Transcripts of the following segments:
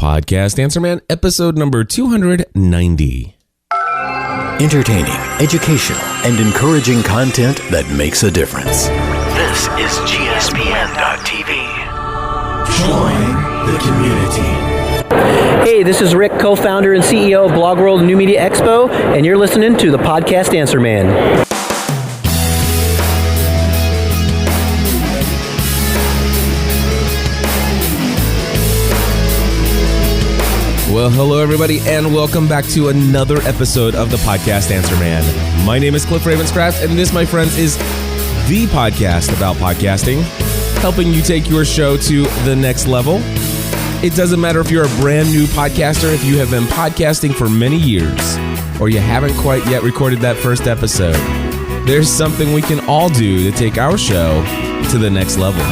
Podcast Answer Man, episode number 290. Entertaining, educational, and encouraging content that makes a difference. This is GSPN.TV. Join the community. Hey, this is Rick, co-founder and CEO of Blog World New Media Expo, and you're listening to the Podcast Answer Man. Well, hello, everybody, and welcome back to another episode of the Podcast Answer Man. My name is Cliff Ravenscraft, and this, my friends, is the podcast about podcasting, helping you take your show to the next level. It doesn't matter if you're a brand new podcaster, if you have been podcasting for many years, or you haven't quite yet recorded that first episode. There's something we can all do to take our show to the next level.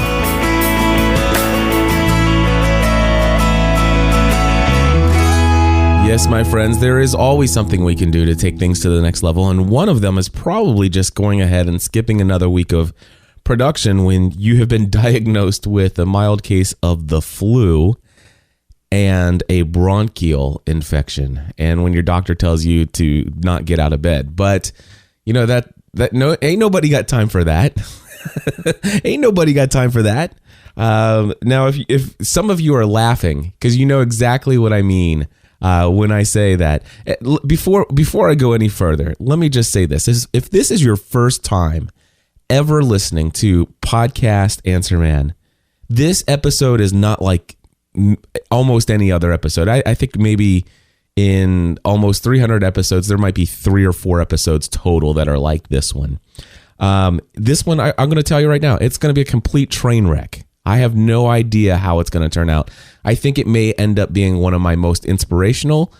Yes, my friends, there is always something we can do to take things to the next level, and one of them is probably just going ahead and skipping another week of production when you have been diagnosed with a mild case of the flu and a bronchial infection, and when your doctor tells you to not get out of bed. But you know ain't nobody got time for that. Ain't nobody got time for that. Now, if some of you are laughing because you know exactly what I mean. When I say that, before I go any further, let me just say this. If this is your first time ever listening to Podcast Answer Man, this episode is not like almost any other episode. I think maybe in almost 300 episodes, there might be 3 or 4 episodes total that are like this one. This one, I'm going to tell you right now, it's going to be a complete train wreck. I have no idea how it's going to turn out. I think it may end up being one of my most inspirational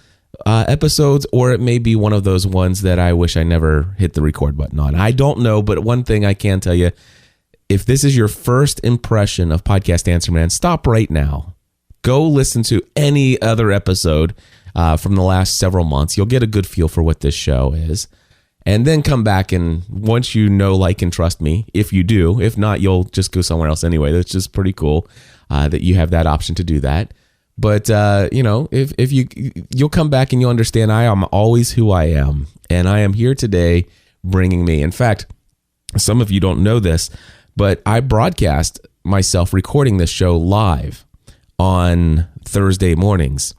episodes, or it may be one of those ones that I wish I never hit the record button on. I don't know, but one thing I can tell you, if this is your first impression of Podcast Answer Man, stop right now. Go listen to any other episode from the last several months. You'll get a good feel for what this show is. And then come back, and once you know, like, and trust me, if you do, if not, you'll just go somewhere else anyway. That's just pretty cool that you have that option to do that. But, if you'll come back and you'll understand I am always who I am. And I am here today bringing me. In fact, some of you don't know this, but I broadcast myself recording this show live on Thursday mornings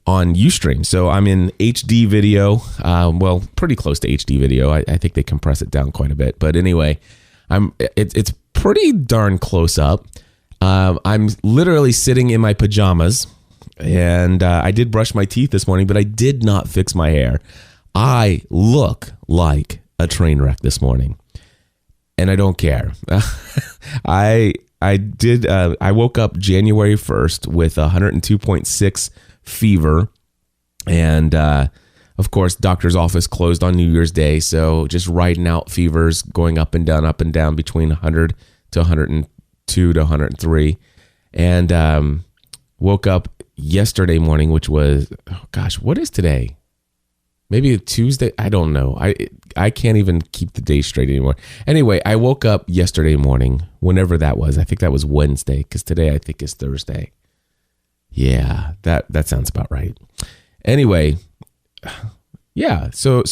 on Ustream. So I'm in HD video, pretty close to HD video. I think they compress it down quite a bit. But anyway, it's pretty darn close up. I'm literally sitting in my pajamas, and I did brush my teeth this morning, but I did not fix my hair. I look like a train wreck this morning, and I don't care. I woke up January 1st with 102.6 fever, and of course doctor's office closed on New Year's Day, so just riding out fevers, going up and down between 100 to 102 to 103, and woke up yesterday morning, which was, what is today? Maybe a Tuesday? I don't know. I can't even keep the day straight anymore. Anyway, I woke up yesterday morning, whenever that was. I think that was Wednesday, because today I think is Thursday. Yeah, that sounds about right. Anyway, yeah, so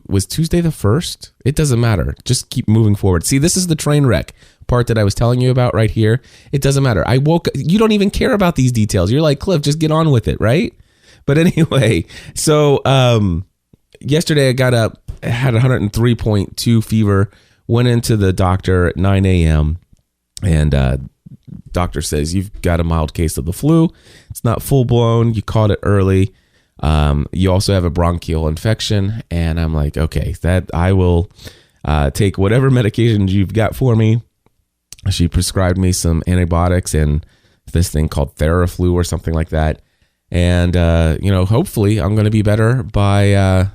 was Tuesday the 1st? It doesn't matter. Just keep moving forward. See, this is the train wreck part that I was telling you about right here. It doesn't matter. You don't even care about these details. You're like, Cliff, just get on with it, right? But anyway, so yesterday I got up, had 103.2 fever, went into the doctor at 9 a.m., and doctor says, you've got a mild case of the flu. It's not full blown. You caught it early. You also have a bronchial infection. And I'm like, okay, that I will take whatever medications you've got for me. She prescribed me some antibiotics and this thing called Theraflu or something like that. And, hopefully I'm going to be better by,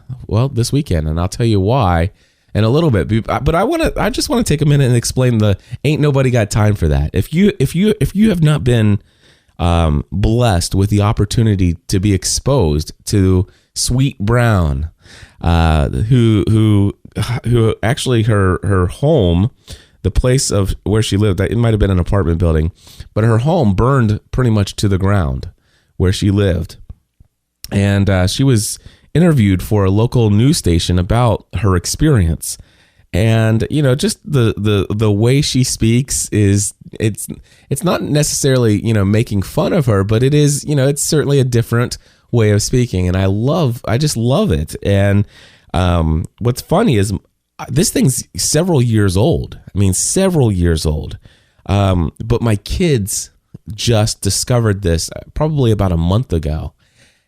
this weekend. And I'll tell you why in a little bit. But I just want to take a minute and explain ain't nobody got time for that. If you have not been blessed with the opportunity to be exposed to Sweet Brown, who actually her home, the place of where she lived, it might have been an apartment building, but her home burned pretty much to the ground where she lived. And she was interviewed for a local news station about her experience. And, you know, just the way she speaks is, it's not necessarily, you know, making fun of her, but it is, you know, it's certainly a different way of speaking. And I just love it. And what's funny is this thing's several years old. I mean, several years old. But my kids just discovered this probably about a month ago.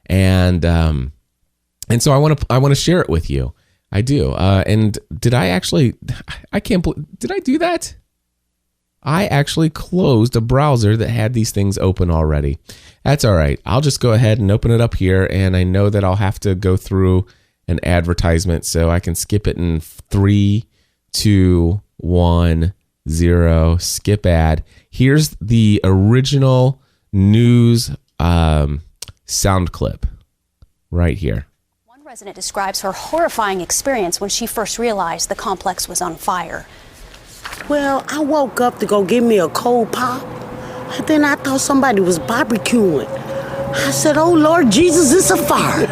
And so I want to share it with you. I do. And did I can't believe, did I do that? I actually closed a browser that had these things open already. That's all right. I'll just go ahead and open it up here. And I know that I'll have to go through an advertisement, so I can skip it in 3, 2, 1, 0, skip ad. Here's the original news sound clip right here. Resident describes her horrifying experience when she first realized the complex was on fire. Well, I woke up to go get me a cold pop, and then I thought somebody was barbecuing. I said, "Oh Lord Jesus, it's a fire."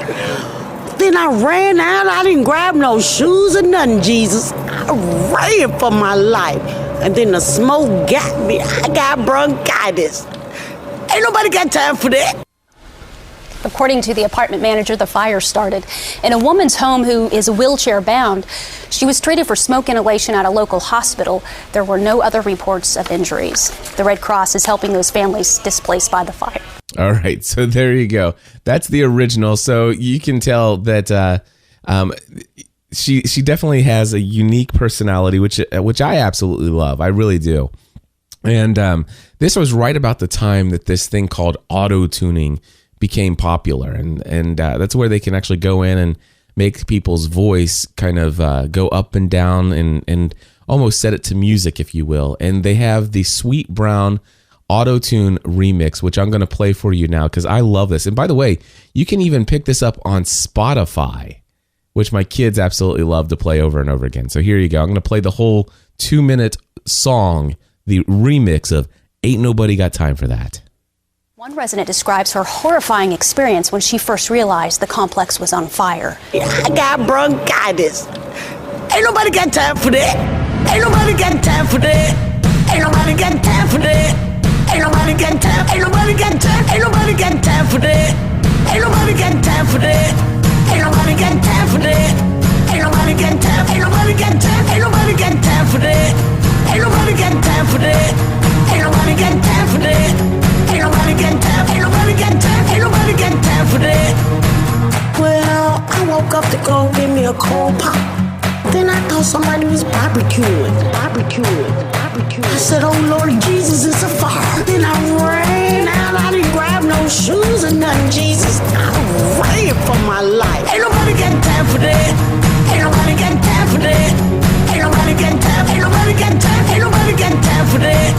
Then I ran out. I didn't grab no shoes or nothing, Jesus. I ran for my life. And then the smoke got me. I got bronchitis. Ain't nobody got time for that. According to the apartment manager, the fire started in a woman's home who is wheelchair bound. She was treated for smoke inhalation at a local hospital. There were no other reports of injuries. The Red Cross is helping those families displaced by the fire. All right, so there you go. That's the original. So you can tell that she definitely has a unique personality, which I absolutely love. I really do. And this was right about the time that this thing called auto-tuning became popular, and that's where they can actually go in and make people's voice kind of go up and down and almost set it to music, if you will. And they have the Sweet Brown Auto-Tune remix, which I'm going to play for you now because I love this. And by the way, you can even pick this up on Spotify, which my kids absolutely love to play over and over again. So here you go. I'm going to play the whole 2-minute song, the remix of Ain't Nobody Got Time for That. One resident describes her horrifying experience when she first realized the complex was on fire. I got bronchitis. Ain't nobody got time for that. Ain't nobody got time for that. Ain't nobody got time for that. Ain't nobody got time. Ain't nobody got time. Ain't nobody got time for that. Ain't nobody got time for that. Ain't nobody got time for that. Ain't nobody got time. Ain't nobody got time. Ain't nobody got time for that. Ain't nobody got time for that. Ain't nobody got time for that. Ain't nobody got time, ain't nobody got time, ain't nobody got time for that. Well, I woke up to go get me a cold pop. Then I thought somebody was barbecuing. I said, "Oh Lord Jesus, it's a fire." Then I ran out. I didn't grab no shoes or nothing, Jesus. I ran for my life. Ain't nobody got time for that. Ain't nobody got time for that. Ain't nobody got time, ain't nobody got time, ain't nobody got time for that.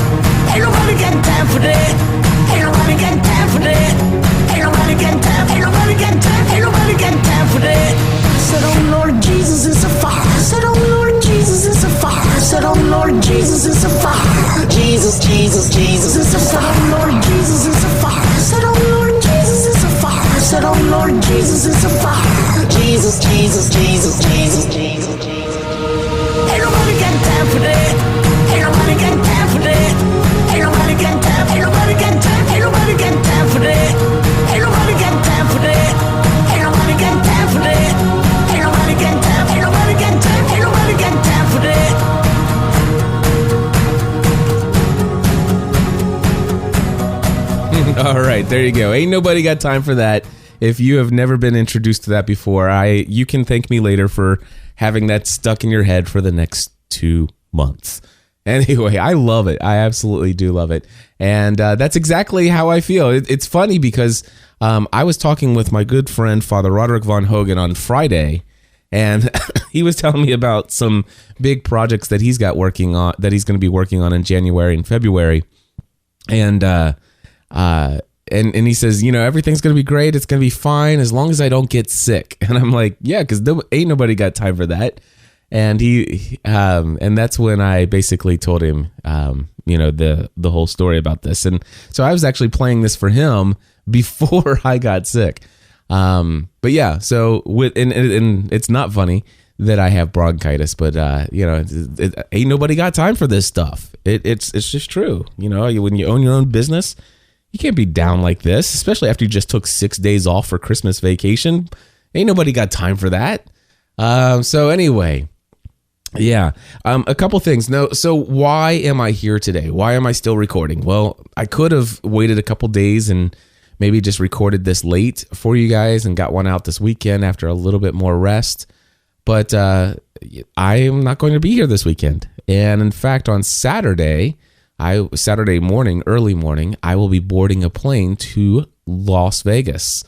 Ain't nobody got time for that. Ain't nobody got time for that. Ain't nobody got time. Ain't nobody got time. Ain't nobody got time for that. I said, "Oh Lord Jesus, it's a fire." I said, "Oh Lord Jesus, it's a fire." I said, "Oh Lord Jesus, it's a fire." Jesus, Jesus, Jesus, it's a fire. Oh Lord Jesus, it's a fire. I said, "Oh Lord Jesus, it's a fire." I said, "Oh Lord Jesus, it's a fire." Jesus, Jesus, Jesus, Jesus, Jesus, Jesus. Ain't nobody got time for that. Ain't nobody got time for that. Ain't nobody got time. Ain't nobody got time. Ain't nobody got time for that. Ain't nobody got time for that. Ain't nobody got time for that. Ain't nobody got time. Ain't nobody got time. Ain't nobody got time for that. All right, there you go. Ain't nobody got time for that. If you have never been introduced to that before, you can thank me later for having that stuck in your head for the next 2 months. Anyway, I love it. I absolutely do love it. And that's exactly how I feel. It's funny because I was talking with my good friend, Father Roderick Von Hogan, on Friday, and he was telling me about some big projects that he's got working on, that he's going to be working on in January and February. And he says, you know, everything's going to be great. It's going to be fine as long as I don't get sick. And I'm like, yeah, because ain't nobody got time for that. And and that's when I basically told him, you know, the whole story about this. And so I was actually playing this for him before I got sick. But yeah, so and it's not funny that I have bronchitis, but ain't nobody got time for this stuff. It's just true. When you own your own business, you can't be down like this, especially after you just took 6 days off for Christmas vacation. Ain't nobody got time for that. So anyway, yeah, a couple things. So why am I here today? Why am I still recording? Well, I could have waited a couple days and maybe just recorded this late for you guys and got one out this weekend after a little bit more rest. But I am not going to be here this weekend. And in fact, on Saturday morning, early morning, I will be boarding a plane to Las Vegas.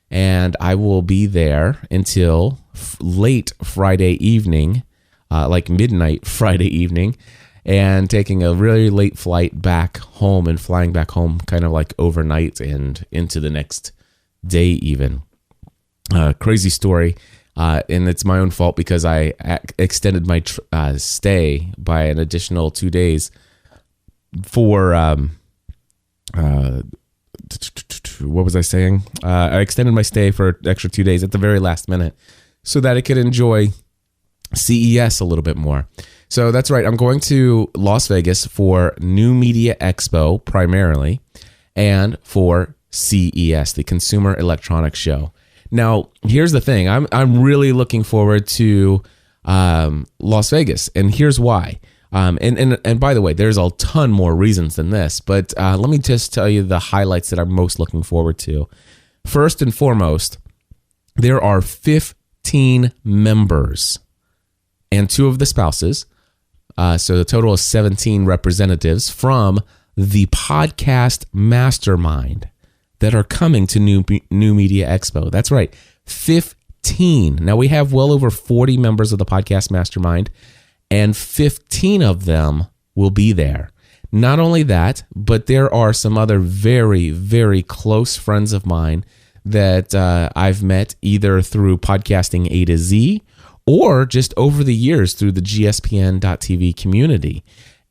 And I will be there until late Friday evening, like midnight Friday evening, and taking a really late flight back home and flying back home kind of like overnight and into the next day even. Crazy story. And it's my own fault because I extended my stay by an additional 2 days for... what was I saying? I extended my stay for an extra 2 days at the very last minute so that I could enjoy CES a little bit more. So that's right. I'm going to Las Vegas for New Media Expo primarily and for CES, the Consumer Electronics Show. Now, here's the thing. I'm really looking forward to Las Vegas, and here's why. And by the way, there's a ton more reasons than this, but let me just tell you the highlights that I'm most looking forward to. First and foremost, there are 15 members and 2 of the spouses. So the total is 17 representatives from the Podcast Mastermind that are coming to New Media Expo. That's right, 15. Now we have well over 40 members of the Podcast Mastermind, and 15 of them will be there. Not only that, but there are some other very, very close friends of mine that I've met either through Podcasting A to Z or just over the years through the gspn.tv community.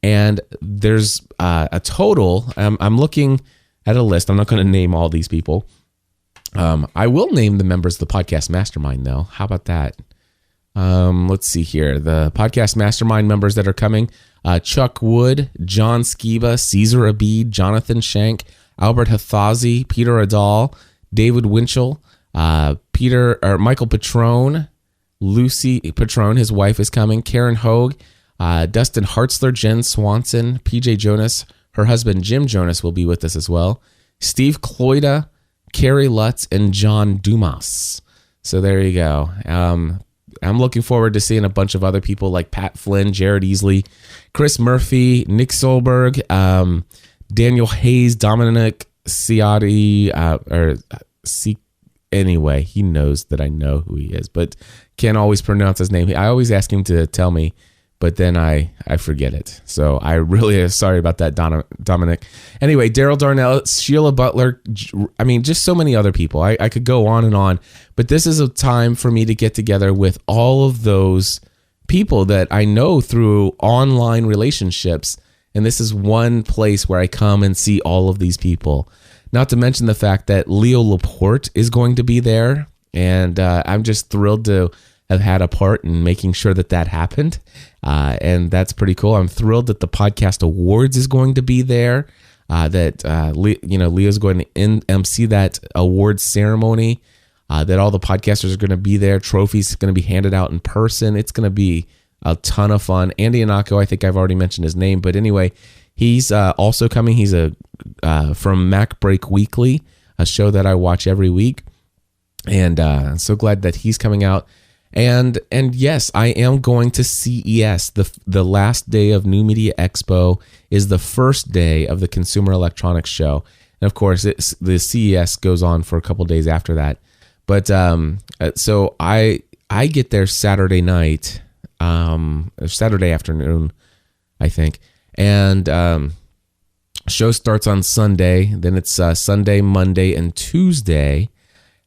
And there's a total, I'm looking at a list. I'm not going to name all these people. I will name the members of the Podcast Mastermind, though. How about that? Let's see here. The Podcast Mastermind members that are coming: Chuck Wood, John Skiba, Caesar Abid, Jonathan Shank, Albert Hathazi, Peter Adal, David Winchell, Michael Patrone, Lucy Patrone, his wife is coming, Karen Hogue, Dustin Hartzler, Jen Swanson, PJ Jonas, her husband Jim Jonas will be with us as well, Steve Cloyda, Carrie Lutz, and John Dumas. So there you go. I'm looking forward to seeing a bunch of other people like Pat Flynn, Jared Easley, Chris Murphy, Nick Solberg, Daniel Hayes, Dominic Ciotti, anyway, he knows that I know who he is, but can't always pronounce his name. I always ask him to tell me, but then I forget it. So I really am sorry about that, Dominic. Anyway, Daryl Darnell, Sheila Butler, I mean, just so many other people. I could go on and on, but this is a time for me to get together with all of those people that I know through online relationships. And this is one place where I come and see all of these people. Not to mention the fact that Leo Laporte is going to be there. And I'm just thrilled to have had a part in making sure that happened. And that's pretty cool. I'm thrilled that the Podcast Awards is going to be there. Leo's going to MC that awards ceremony. That all the podcasters are going to be there. Trophies are going to be handed out in person. It's going to be a ton of fun. Andy Anako, I think I've already mentioned his name, but anyway, he's also coming. He's from Mac Break Weekly, a show that I watch every week, and I'm so glad that he's coming out. And yes, I am going to CES. The last day of New Media Expo is the first day of the Consumer Electronics Show, and of course, the CES goes on for a couple days after that. But so I get there Saturday night, Saturday afternoon, I think, and show starts on Sunday. Then it's Sunday, Monday, and Tuesday.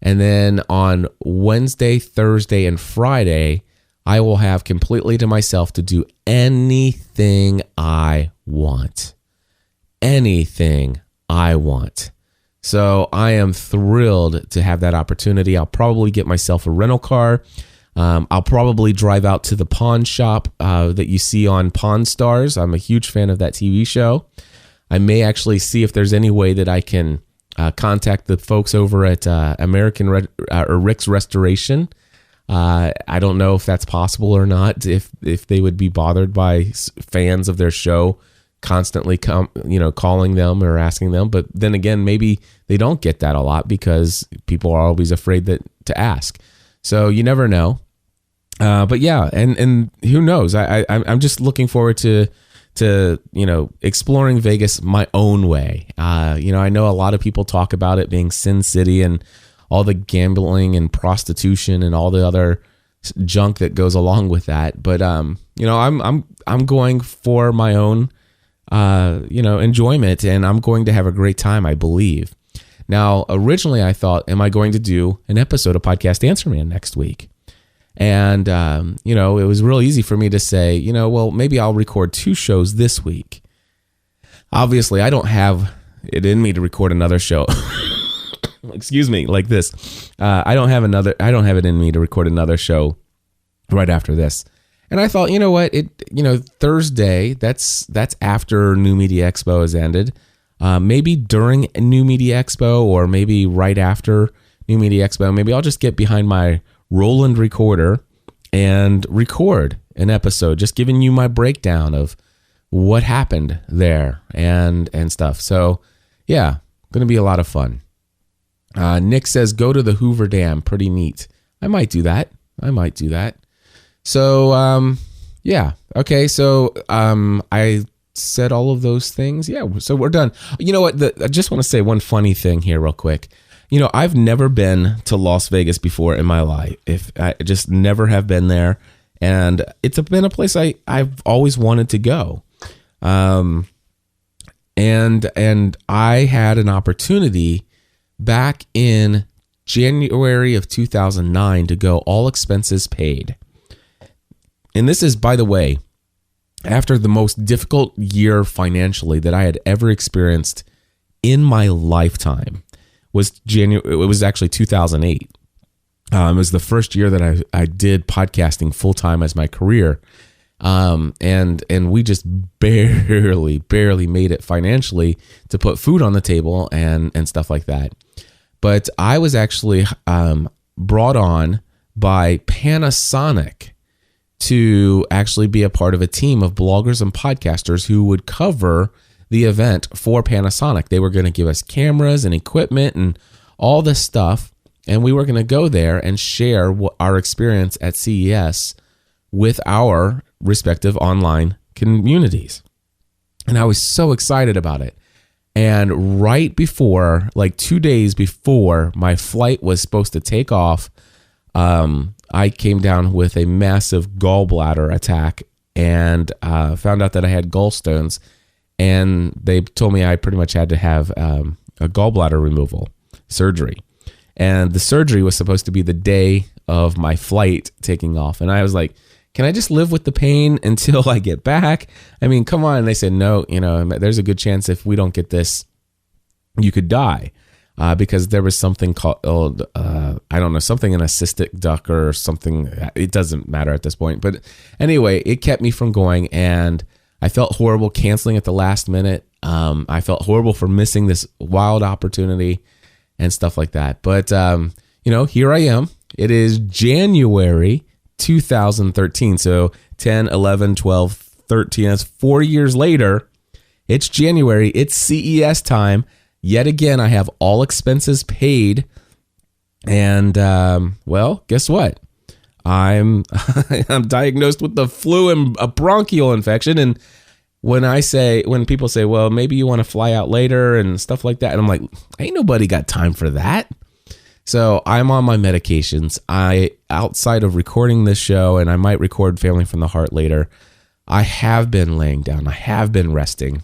And then on Wednesday, Thursday, and Friday, I will have completely to myself to do anything I want. Anything I want. So I am thrilled to have that opportunity. I'll probably get myself a rental car. I'll probably drive out to the pawn shop that you see on Pawn Stars. I'm a huge fan of that TV show. I may actually see if there's any way that I can contact the folks over at Rick's Restoration. I don't know if that's possible or not, if they would be bothered by fans of their show constantly calling them or asking them. But then again, maybe they don't get that a lot because people are always afraid to ask. So you never know. But yeah, and who knows? I'm just looking forward to exploring Vegas my own way. I know a lot of people talk about it being Sin City and all the gambling and prostitution and all the other junk that goes along with that. But I'm going for my own enjoyment, and I'm going to have a great time, I believe. Now, originally I thought, am I going to do an episode of Podcast Answer Man next week? And, it was real easy for me to say, well, maybe I'll record 2 shows this week. Obviously, I don't have it in me to record another show. Excuse me, like this. I don't have it in me to record another show right after this. And I thought, you know what? Thursday, that's after New Media Expo has ended. Maybe during New Media Expo or maybe right after New Media Expo, maybe I'll just get behind my Roland recorder and record an episode, just giving you my breakdown of what happened there and stuff. So yeah, going to be a lot of fun. Nick says, go to the Hoover Dam. Pretty neat. I might do that. So, yeah. Okay. So, I said all of those things. Yeah. So we're done. You know what? I just want to say one funny thing here real quick. I've never been to Las Vegas before in my life. I just never have been there. And it's been a place I've always wanted to go. And I had an opportunity back in January of 2009 to go, all expenses paid. And this is, by the way, after the most difficult year financially that I had ever experienced in my lifetime. It was actually 2008. It was the first year that I did podcasting full time as my career. And we just barely made it financially to put food on the table and stuff like that. But I was actually brought on by Panasonic to actually be a part of a team of bloggers and podcasters who would cover the event for Panasonic. They were going to give us cameras and equipment and all this stuff, and we were going to go there and share our experience at CES with our respective online communities. And I was so excited about it. And right before, like 2 days before my flight was supposed to take off, I came down with a massive gallbladder attack and found out that I had gallstones. And they told me I pretty much had to have a gallbladder removal surgery. And the surgery was supposed to be the day of my flight taking off. And I was like, can I just live with the pain until I get back? I mean, come on. And they said, no, there's a good chance if we don't get this, you could die. Because there was something called, something in a cystic duct or something. It doesn't matter at this point. But anyway, it kept me from going. And I felt horrible canceling at the last minute. I felt horrible for missing this wild opportunity and stuff like that. But, here I am. It is January 2013. So 10, 11, 12, 13. That's 4 years later. It's January. It's CES time. Yet again, I have all expenses paid. And, guess what? I'm diagnosed with the flu and a bronchial infection. And when people say, well, maybe you want to fly out later and stuff like that. And I'm like, ain't nobody got time for that. So I'm on my medications. Outside of recording this show, and I might record Family from the Heart later, I have been laying down. I have been resting.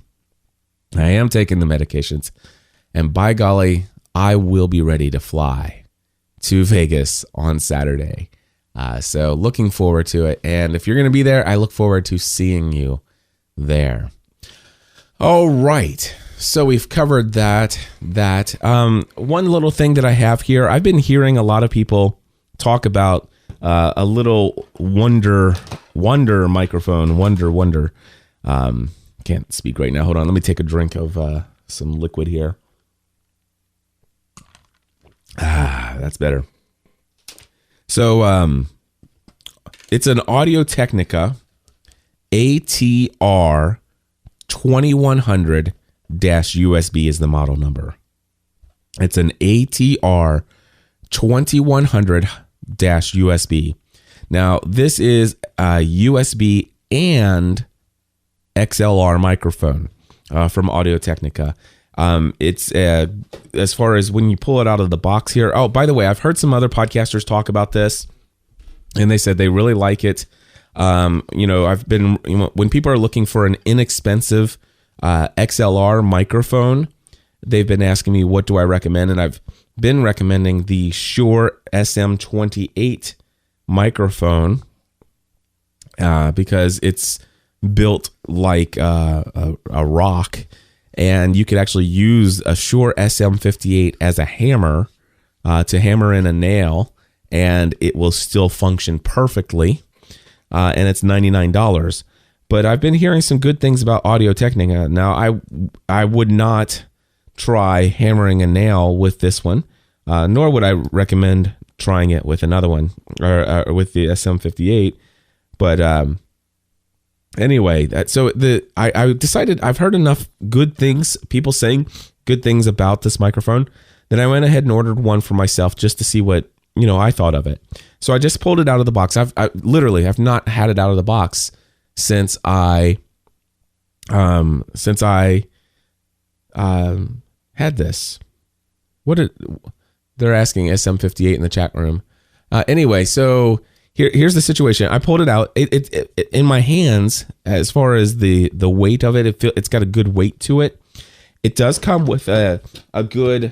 I am taking the medications. And by golly, I will be ready to fly to Vegas on Saturday. So looking forward to it. And if you're going to be there, I look forward to seeing you there. All right. so we've covered that. One little thing that I have here, I've been hearing a lot of people talk about a little Wonder microphone. Wonder. Can't speak right now. Hold on. Let me take a drink of some liquid here. That's better. So it's an Audio-Technica ATR 2100-USB is the model number. It's an ATR 2100-USB. Now, this is a USB and XLR microphone from Audio-Technica. It's as far as when you pull it out of the box here. Oh, by the way, I've heard some other podcasters talk about this, and they said they really like it. When people are looking for an inexpensive XLR microphone, they've been asking me what do I recommend, and I've been recommending the Shure SM28 microphone because it's built like a rock, and you could actually use a Shure SM58 as a hammer to hammer in a nail, and it will still function perfectly. And it's $99. But I've been hearing some good things about Audio-Technica. Now, I would not try hammering a nail with this one, nor would I recommend trying it with another one, or with the SM58. But anyway, I decided I've heard enough good things, people saying good things about this microphone, that I went ahead and ordered one for myself just to see what I thought of it. So I just pulled it out of the box. I've not had it out of the box since I had this. They're asking SM58 in the chat room. Anyway, so here's the situation. I pulled it out. It in my hands, as far as the weight of it, it's got a good weight to it. It does come with a good,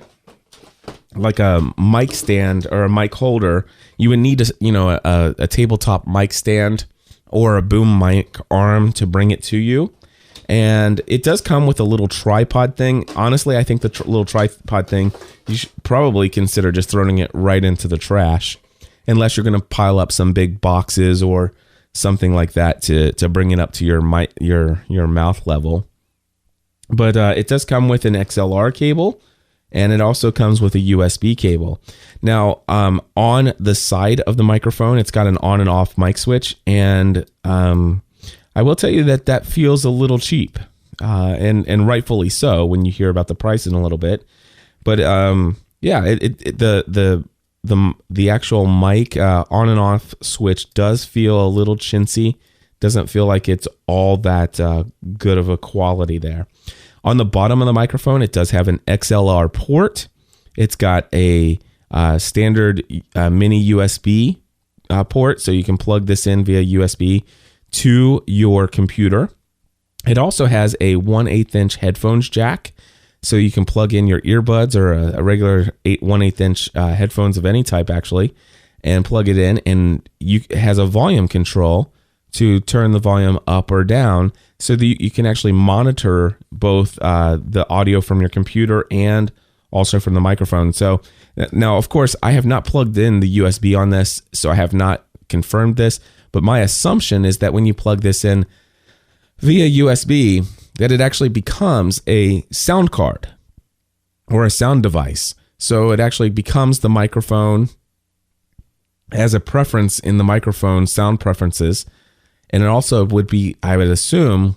like a mic stand or a mic holder. You would need a tabletop mic stand or a boom mic arm to bring it to you. And it does come with a little tripod thing. Honestly, I think the little tripod thing, you should probably consider just throwing it right into the trash, unless you're going to pile up some big boxes or something like that to bring it up to your mouth level. But it does come with an XLR cable, and it also comes with a USB cable. Now, on the side of the microphone, it's got an on and off mic switch, and I will tell you that feels a little cheap, and rightfully so when you hear about the price in a little bit. But the actual mic on and off switch does feel a little chintzy. Doesn't feel like it's all that good of a quality there. On the bottom of the microphone, it does have an XLR port. It's got a standard mini USB port, so you can plug this in via USB to your computer. It also has a 1/8 inch headphones jack, so you can plug in your earbuds or a regular 1/8 inch headphones of any type, actually, and plug it in. And it has a volume control to turn the volume up or down, so that you can actually monitor both the audio from your computer and also from the microphone. So now, of course, I have not plugged in the USB on this, so I have not confirmed this, but my assumption is that when you plug this in via USB, that it actually becomes a sound card or a sound device. So it actually becomes the microphone, has a preference in the microphone sound preferences. And it also would be, I would assume,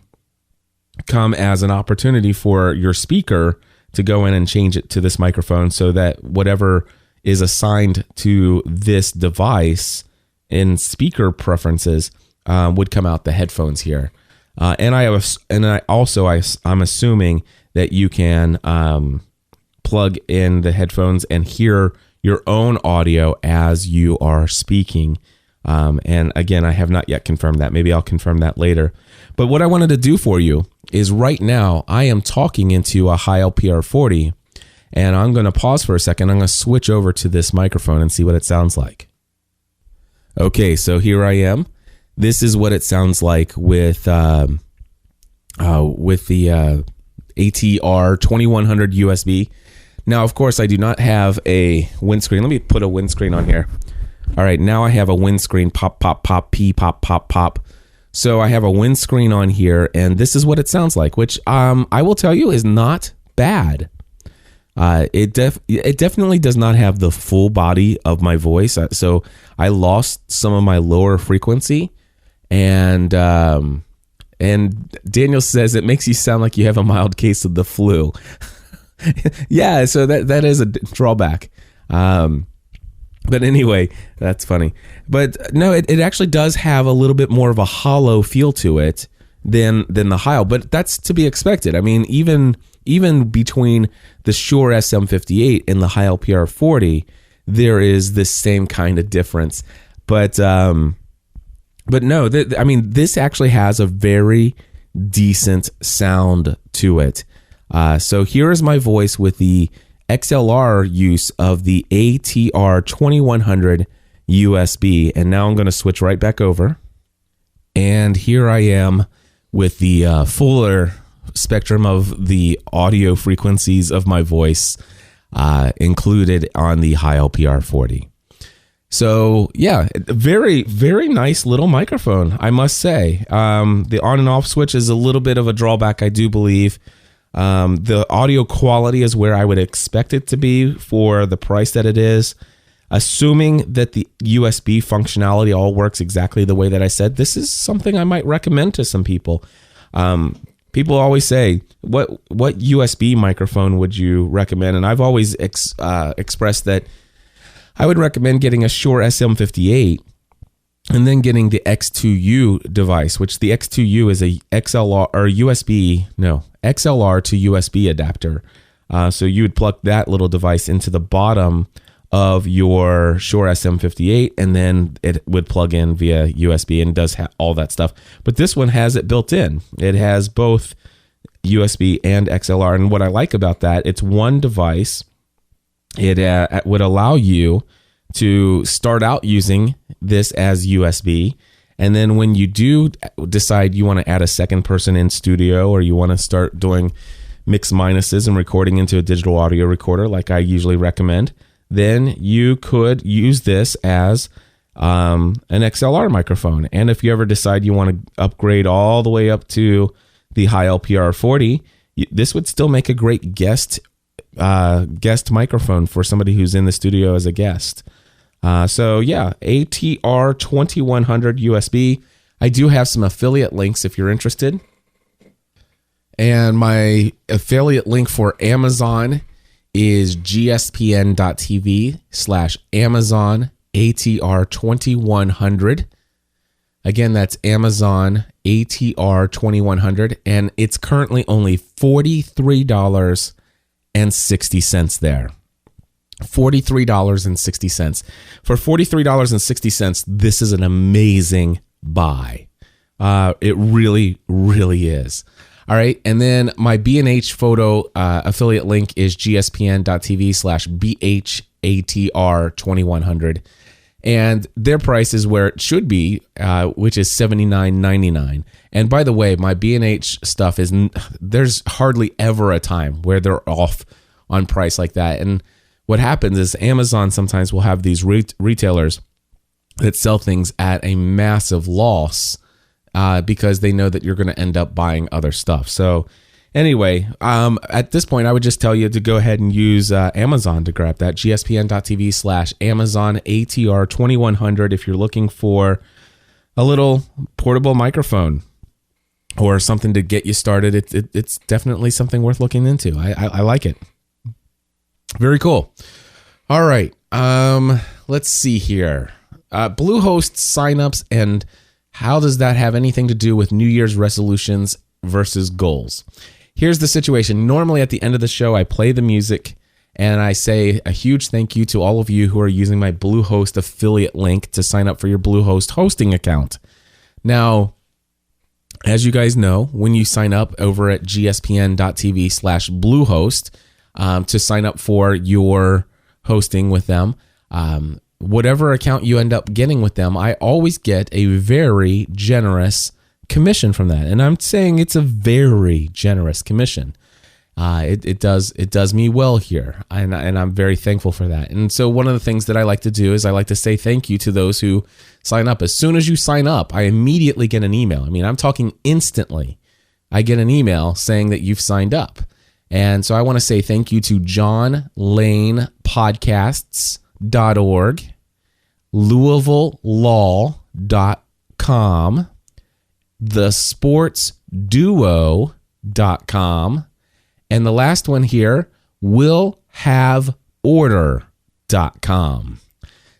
come as an opportunity for your speaker to go in and change it to this microphone, so that whatever is assigned to this device in speaker preferences would come out the headphones here. I'm assuming that you can plug in the headphones and hear your own audio as you are speaking. And again, I have not yet confirmed that. Maybe I'll confirm that later. But what I wanted to do for you is right now I am talking into a high LPR 40, and I'm going to pause for a second. I'm going to switch over to this microphone and see what it sounds like. Okay, so here I am. This is what it sounds like with the ATR 2100 USB. Now, of course, I do not have a windscreen. Let me put a windscreen on here. All right, now I have a windscreen. Pop, pop, pop, pee, pop, pop, pop. So I have a windscreen on here, and this is what it sounds like, which I will tell you is not bad. It definitely does not have the full body of my voice. So I lost some of my lower frequency, and Daniel says it makes you sound like you have a mild case of the flu. Yeah, so that is a drawback. But anyway, that's funny. But no, it actually does have a little bit more of a hollow feel to it than the Heil, but that's to be expected. I mean, even between the Shure SM58 and the Heil PR40, there is this same kind of difference. But no, I mean, this actually has a very decent sound to it. So here is my voice with the XLR use of the ATR 2100 USB. And now I'm going to switch right back over. And here I am with the fuller spectrum of the audio frequencies of my voice included on the Heil PR40. So yeah, very, very nice little microphone, I must say. The on and off switch is a little bit of a drawback, I do believe. The audio quality is where I would expect it to be for the price that it is. Assuming that the USB functionality all works exactly the way that I said, this is something I might recommend to some people. People always say, what USB microphone would you recommend? And I've always expressed that I would recommend getting a Shure SM58 and then getting the X2U device, which the X2U is a XLR or XLR to USB adapter. So you would plug that little device into the bottom of your Shure SM58, and then it would plug in via USB and does all that stuff. But this one has it built in. It has both USB and XLR. And what I like about that, it's one device. It would allow you to start out using this as USB. And then when you do decide you want to add a second person in studio, or you want to start doing mix minuses and recording into a digital audio recorder, like I usually recommend, then you could use this as an XLR microphone. And if you ever decide you want to upgrade all the way up to the Heil PR40, this would still make a great guest microphone for somebody who's in the studio as a guest. So yeah, ATR 2100 USB. I do have some affiliate links if you're interested. And my affiliate link for Amazon is gspn.tv/Amazon ATR 2100. Again, that's Amazon ATR 2100. And it's currently only $43.60 there. $43.60. For $43.60, this is an amazing buy. It really, really is. All right. And then my B&H photo affiliate link is gspn.tv/BHATR 2100. And their price is where it should be, which is $79.99. And by the way, my B&H stuff there's hardly ever a time where they're off on price like that. And what happens is Amazon sometimes will have these retailers that sell things at a massive loss because they know that you're going to end up buying other stuff. So anyway, at this point, I would just tell you to go ahead and use Amazon to grab that. gspn.tv/Amazon ATR 2100 if you're looking for a little portable microphone or something to get you started. It's definitely something worth looking into. I like it. Very cool. All right. Let's see here. Bluehost signups, and how does that have anything to do with New Year's resolutions versus goals? Here's the situation. Normally at the end of the show, I play the music and I say a huge thank you to all of you who are using my Bluehost affiliate link to sign up for your Bluehost hosting account. Now, as you guys know, when you sign up over at gspn.tv/Bluehost, to sign up for your hosting with them, whatever account you end up getting with them, I always get a very generous commission from that. And I'm saying it's a very generous commission. It does me well here, and I'm very thankful for that. And so one of the things that I like to do is I like to say thank you to those who sign up. As soon as you sign up, I immediately get an email. I mean, I'm talking instantly. I get an email saying that you've signed up. And so I want to say thank you to JohnLanePodcasts.org, LouisvilleLaw.com, TheSportsDuo.com, and the last one here, WillHaveOrder.com.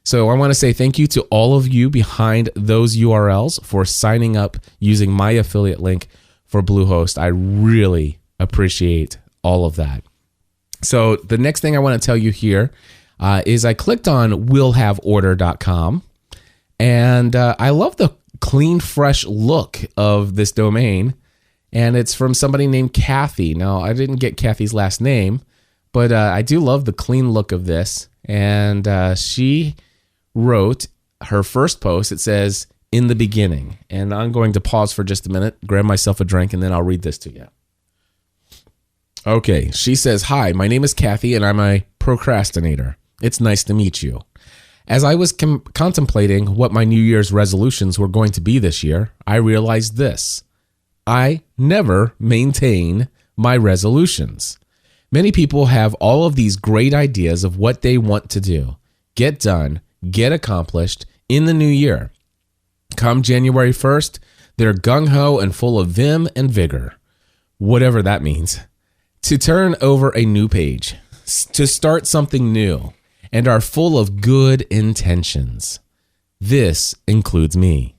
So I want to say thank you to all of you behind those URLs for signing up using my affiliate link for Bluehost. I really appreciate all of that. So the next thing I want to tell you here is I clicked on WillHaveOrder.com, and I love the clean, fresh look of this domain. And it's from somebody named Kathy. Now, I didn't get Kathy's last name, but I do love the clean look of this. And she wrote her first post. It says, "In the beginning." And I'm going to pause for just a minute, grab myself a drink, and then I'll read this to you. Okay, she says, "Hi, my name is Kathy, and I'm a procrastinator. It's nice to meet you. As I was contemplating what my New Year's resolutions were going to be this year, I realized this. I never maintain my resolutions. Many people have all of these great ideas of what they want to do, get done, get accomplished in the new year. Come January 1st, they're gung-ho and full of vim and vigor, whatever that means, to turn over a new page, to start something new, and are full of good intentions. This includes me.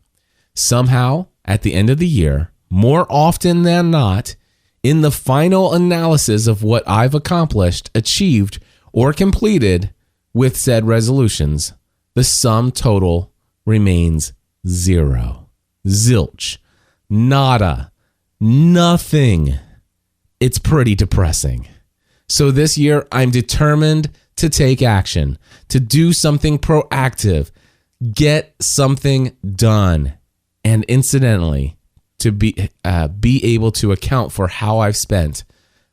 Somehow, at the end of the year, more often than not, in the final analysis of what I've accomplished, achieved, or completed with said resolutions, the sum total remains zero. Zilch. Nada. Nothing. It's pretty depressing. So this year, I'm determined to take action, to do something proactive, get something done, and incidentally, to be able to account for how I've spent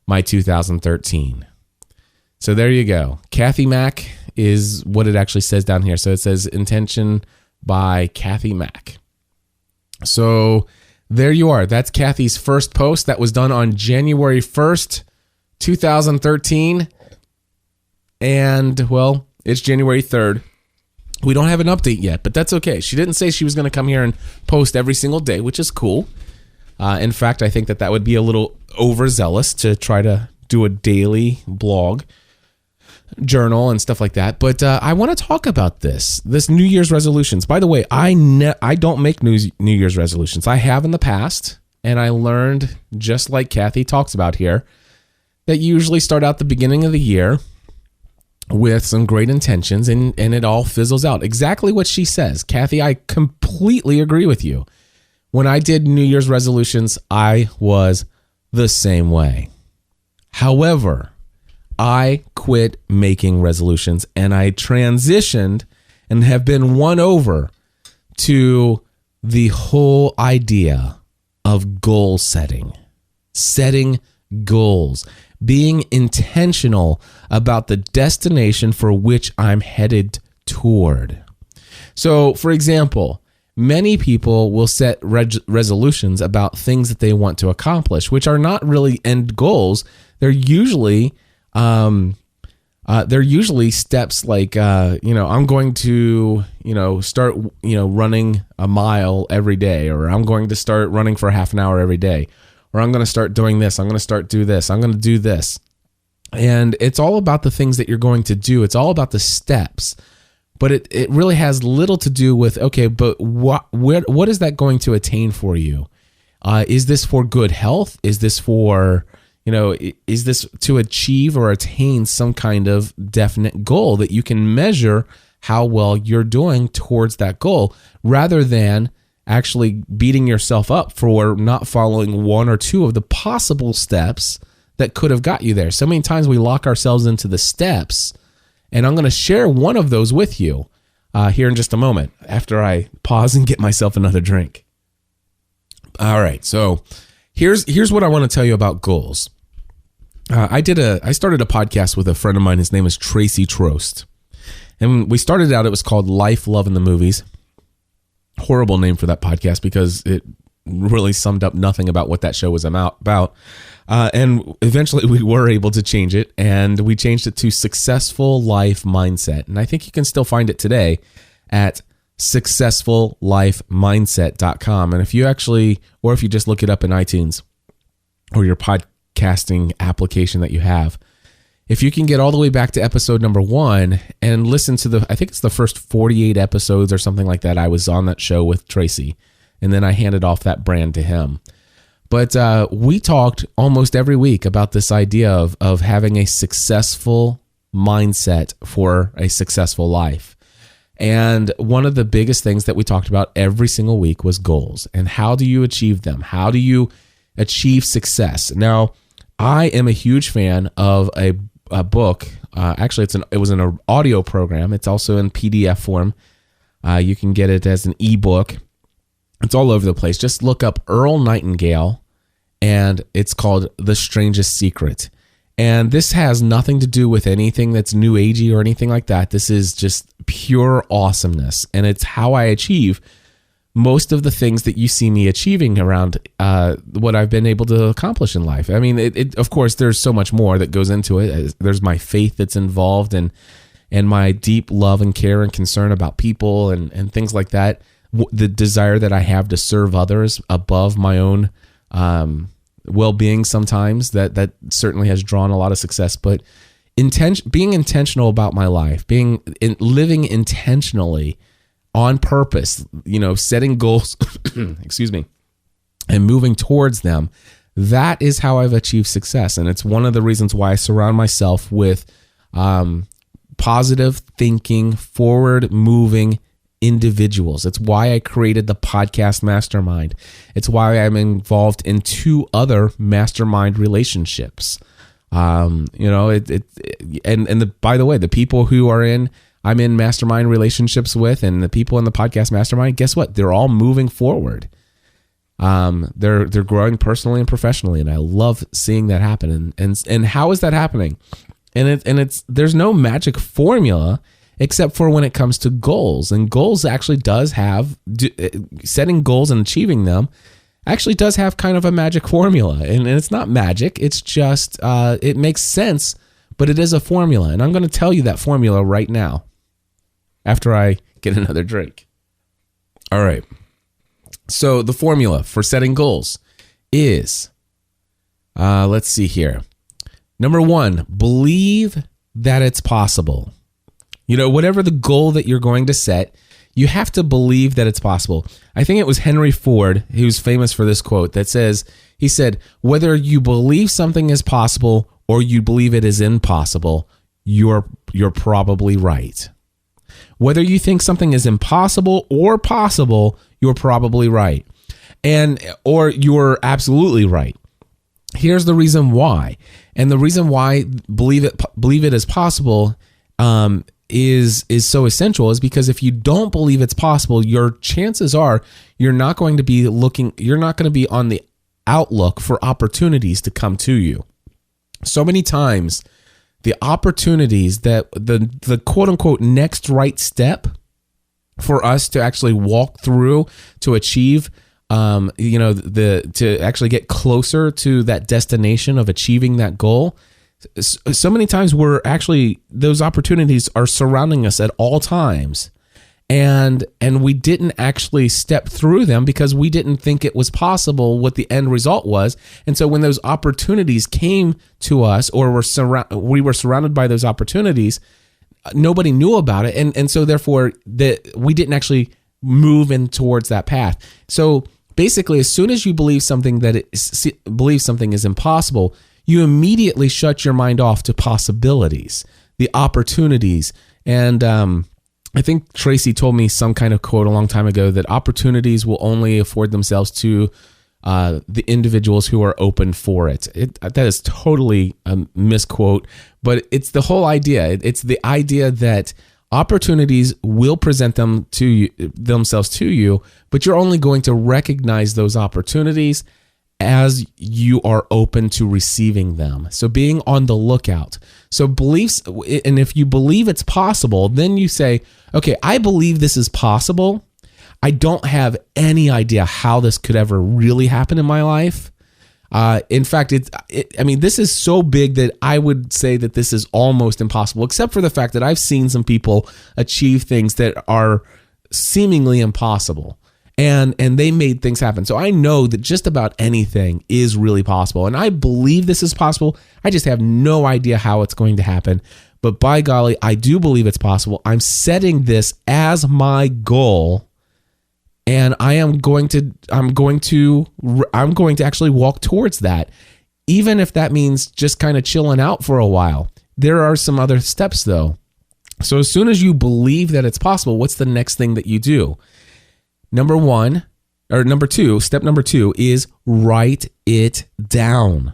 my 2013. So there you go. Kathy Mack is what it actually says down here. So it says intention by Kathy Mack. So there you are. That's Kathy's first post that was done on January 1st, 2013. And, well, it's January 3rd. We don't have an update yet, but that's okay. She didn't say she was going to come here and post every single day, which is cool. In fact, I think that would be a little overzealous to try to do a daily blog journal and stuff like that. But I want to talk about this New Year's resolutions. By the way, I don't make New Year's resolutions. I have in the past, and I learned, just like Kathy talks about here, that you usually start out the beginning of the year with some great intentions, and it all fizzles out. Exactly what she says. Kathy, I completely agree with you. When I did New Year's resolutions, I was the same way. However, I quit making resolutions, and I transitioned and have been won over to the whole idea of goal setting goals, being intentional about the destination for which I'm headed toward. So, for example, many people will set resolutions about things that they want to accomplish, which are not really end goals. They're usually steps like, I'm going to, start, running a mile every day, or I'm going to start running for half an hour every day, or I'm going to start doing this. I'm going to do this. I'm going to do this. And it's all about the things that you're going to do. It's all about the steps. But it really has little to do with, okay, but what is that going to attain for you? Is this for good health? Is this for, is this to achieve or attain some kind of definite goal that you can measure how well you're doing towards that goal, rather than actually beating yourself up for not following one or two of the possible steps that could have got you there? So many times we lock ourselves into the steps. And I'm going to share one of those with you here in just a moment, after I pause and get myself another drink. All right, so here's what I want to tell you about goals. I started a podcast with a friend of mine. His name is Tracy Trost. And when we started out, it was called Life, Love, and the Movies. Horrible name for that podcast because it really summed up nothing about what that show was about. And eventually we were able to change it, and we changed it to Successful Life Mindset. And I think you can still find it today at successfullifemindset.com. And if you just look it up in iTunes or your podcasting application that you have, if you can get all the way back to episode number 1 and listen to I think it's the first 48 episodes or something like that, I was on that show with Tracy, and then I handed off that brand to him. But we talked almost every week about this idea of having a successful mindset for a successful life. And one of the biggest things that we talked about every single week was goals. And how do you achieve them? How do you achieve success? Now, I am a huge fan of a book. Actually, it was an audio program. It's also in PDF form. You can get it as an ebook. It's all over the place. Just look up Earl Nightingale, and it's called The Strangest Secret. And this has nothing to do with anything that's new agey or anything like that. This is just pure awesomeness. And it's how I achieve most of the things that you see me achieving around what I've been able to accomplish in life. I mean, of course, there's so much more that goes into it. There's my faith that's involved, and my deep love and care and concern about people and things like that. The desire that I have to serve others above my own well-being sometimes, that certainly has drawn a lot of success. But being intentional about my life, living intentionally on purpose, setting goals, excuse me, and moving towards them, that is how I've achieved success. And it's one of the reasons why I surround myself with positive thinking, forward-moving individuals. It's why I created the Podcast Mastermind. It's why I'm involved in 2 other mastermind relationships. By the way, the people who I'm in mastermind relationships with, and the people in the Podcast Mastermind, guess what? They're all moving forward. They're growing personally and professionally, and I love seeing that happen. And how is that happening? And there's no magic formula except for when it comes to goals. And goals actually does have, setting goals and achieving them actually does have kind of a magic formula. And it's not magic. It's just, it makes sense, but it is a formula. And I'm going to tell you that formula right now after I get another drink. All right. So the formula for setting goals is, let's see here. Number 1, believe that it's possible. Whatever the goal that you're going to set, you have to believe that it's possible. I think it was Henry Ford, who's famous for this quote, he said, whether you believe something is possible or you believe it is impossible, you're probably right. Whether you think something is impossible or possible, you're probably right. Or you're absolutely right. Here's the reason why. And the reason why believe it is possible is so essential is because if you don't believe it's possible, your chances are you're not going to be on the outlook for opportunities to come to you. So many times the opportunities that the quote unquote next right step for us to actually walk through to achieve to actually get closer to that destination of achieving that goal. So many times those opportunities are surrounding us at all times, and we didn't actually step through them because we didn't think it was possible what the end result was. And so when those opportunities came to us, or we were surrounded by those opportunities, nobody knew about it, and so therefore we didn't actually move in towards that path. So basically, as soon as you believe something is impossible, you immediately shut your mind off to possibilities, the opportunities. And I think Tracy told me some kind of quote a long time ago that opportunities will only afford themselves to the individuals who are open for it. That is totally a misquote, but it's the whole idea. It's the idea that opportunities will present themselves to you, but you're only going to recognize those opportunities as you are open to receiving them. So being on the lookout. So beliefs, and if you believe it's possible, then you say, okay, I believe this is possible. I don't have any idea how this could ever really happen in my life. In fact, this is so big that I would say that this is almost impossible, except for the fact that I've seen some people achieve things that are seemingly impossible. And they made things happen. So I know that just about anything is really possible. And I believe this is possible. I just have no idea how it's going to happen. But by golly, I do believe it's possible. I'm setting this as my goal. And I'm going to actually walk towards that. Even if that means just kind of chilling out for a while. There are some other steps though. So as soon as you believe that it's possible, what's the next thing that you do? Step number two is write it down.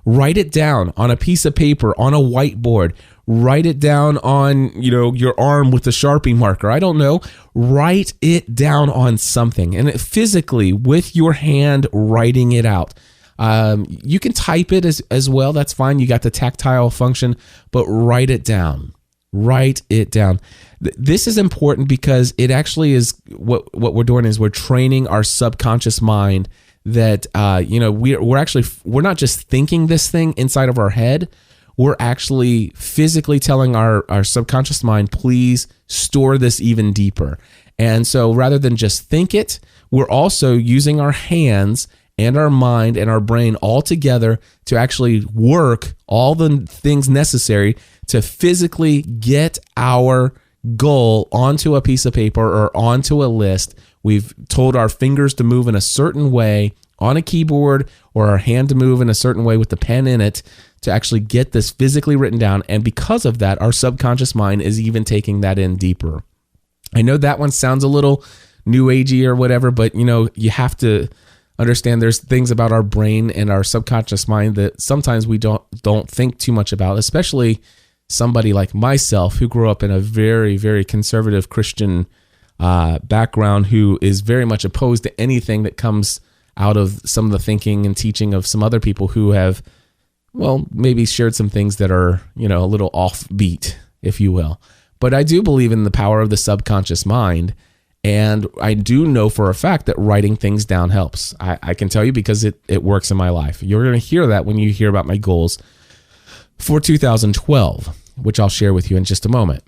Write it down on a piece of paper, on a whiteboard. Write it down on, your arm with a Sharpie marker. I don't know. Write it down on something, and physically with your hand writing it out. You can type it as well. That's fine. You got the tactile function, but write it down. Write it down. This is important because it actually is what we're doing is we're training our subconscious mind that we're not just thinking this thing inside of our head. We're actually physically telling our subconscious mind, please store this even deeper. And so rather than just think it, we're also using our hands and our mind and our brain all together to actually work all the things necessary to physically get our goal onto a piece of paper or onto a list. We've told our fingers to move in a certain way on a keyboard or our hand to move in a certain way with the pen in it to actually get this physically written down. And because of that, our subconscious mind is even taking that in deeper. I know that one sounds a little new agey or whatever, but you have to understand there's things about our brain and our subconscious mind that sometimes we don't think too much about, especially somebody like myself who grew up in a very, very conservative Christian background, who is very much opposed to anything that comes out of some of the thinking and teaching of some other people who have, well, maybe shared some things that are, a little offbeat, if you will. But I do believe in the power of the subconscious mind. And I do know for a fact that writing things down helps. I can tell you because it works in my life. You're going to hear that when you hear about my goals for 2012, which I'll share with you in just a moment.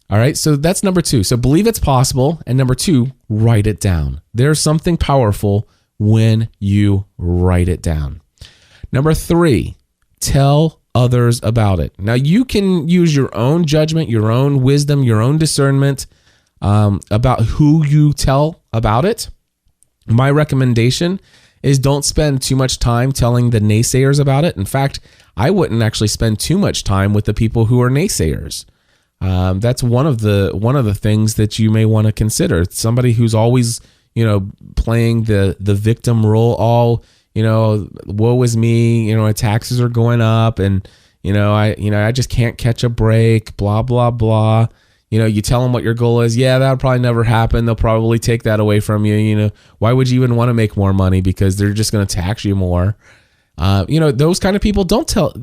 All right, so that's number two. So believe it's possible. And number two, write it down. There's something powerful when you write it down. Number three, tell others about it. Now, you can use your own judgment, your own wisdom, your own discernment about who you tell about it. My recommendation is don't spend too much time telling the naysayers about it. In fact, I wouldn't actually spend too much time with the people who are naysayers. That's one of the things that you may want to consider. Somebody who's always, playing the victim role. Woe is me. Taxes are going up, and I just can't catch a break. Blah blah blah. You tell them what your goal is. Yeah, that'll probably never happen. They'll probably take that away from you. Why would you even want to make more money? Because they're just going to tax you more. Those kind of people, don't tell.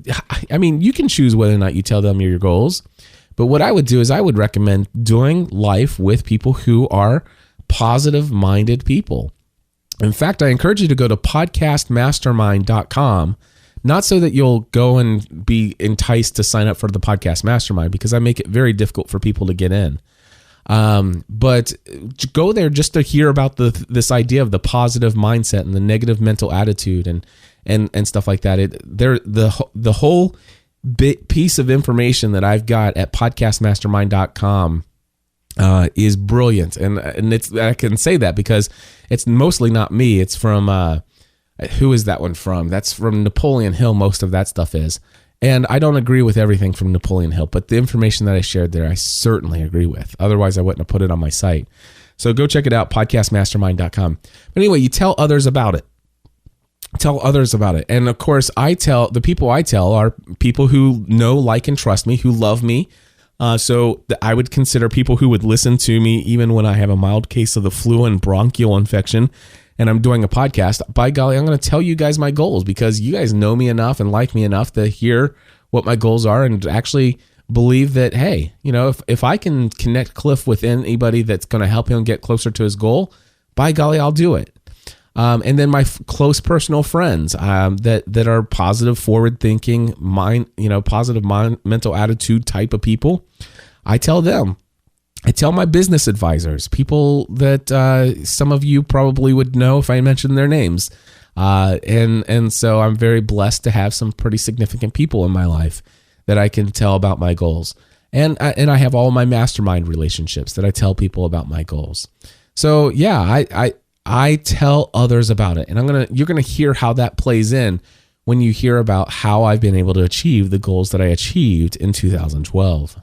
I mean, you can choose whether or not you tell them your goals. But what I would do is I would recommend doing life with people who are positive-minded people. In fact, I encourage you to go to podcastmastermind.com, not so that you'll go and be enticed to sign up for the Podcast Mastermind, because I make it very difficult for people to get in. But go there just to hear about this idea of the positive mindset and the negative mental attitude and stuff like that. The whole big piece of information that I've got at podcastmastermind.com is brilliant, and I can say that because it's mostly not me. It's from who is that one from? That's from Napoleon Hill. Most of that stuff is, and I don't agree with everything from Napoleon Hill, but the information that I shared there, I certainly agree with. Otherwise, I wouldn't have put it on my site. So go check it out, podcastmastermind.com. But anyway, you tell others about it. Tell others about it. And of course, the people I tell are people who know, like, and trust me, who love me. So I would consider people who would listen to me even when I have a mild case of the flu and bronchial infection, and I'm doing a podcast, by golly, I'm going to tell you guys my goals because you guys know me enough and like me enough to hear what my goals are and actually believe that, hey, if I can connect Cliff with anybody that's going to help him get closer to his goal, by golly, I'll do it. And then my close personal friends that are positive, forward-thinking, positive mental attitude type of people, I tell them. I tell my business advisors, people that some of you probably would know if I mentioned their names. And so I'm very blessed to have some pretty significant people in my life that I can tell about my goals. And I have all my mastermind relationships that I tell people about my goals. So yeah, I tell others about it. And you're gonna hear how that plays in when you hear about how I've been able to achieve the goals that I achieved in 2012.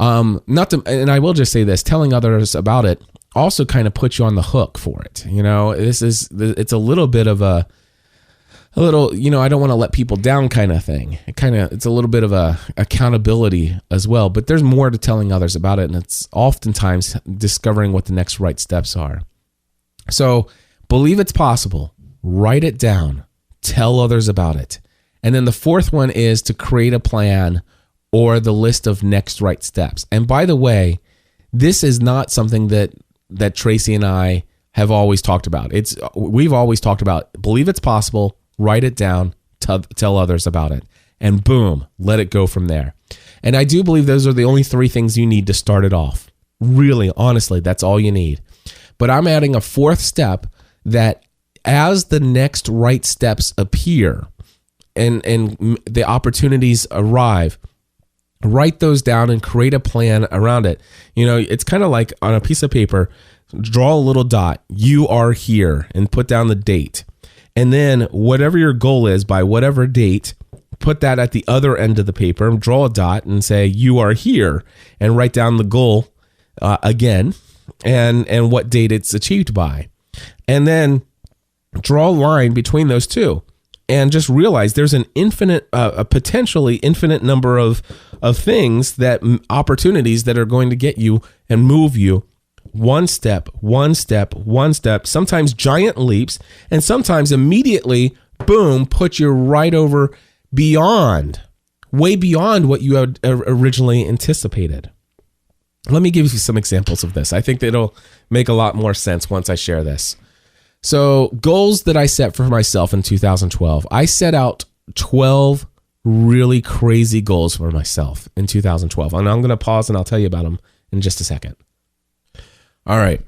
And I will just say this, telling others about it also kind of puts you on the hook for it. It's a little bit of a little, I don't want to let people down kind of thing. It's a little bit of a accountability as well, but there's more to telling others about it. And it's oftentimes discovering what the next right steps are. So believe it's possible, write it down, tell others about it. And then the fourth one is to create a plan or the list of next right steps. And by the way, this is not something that Tracy and I have always talked about. We've always talked about believe it's possible, write it down, tell others about it, and boom, let it go from there. And I do believe those are the only three things you need to start it off. Really, honestly, that's all you need. But I'm adding a fourth step that as the next right steps appear and the opportunities arrive, write those down and create a plan around it. It's kind of like on a piece of paper, draw a little dot, you are here, and put down the date. And then whatever your goal is by whatever date, put that at the other end of the paper, draw a dot and say, you are here, and write down the goal again and what date it's achieved by. And then draw a line between those two. And just realize there's an a potentially infinite number of things opportunities that are going to get you and move you one step, sometimes giant leaps, and sometimes immediately, boom, put you right over way beyond what you had originally anticipated. Let me give you some examples of this. I think that it'll make a lot more sense once I share this. So goals that I set for myself in 2012, I set out 12 really crazy goals for myself in 2012. And I'm going to pause and I'll tell you about them in just a second. All right.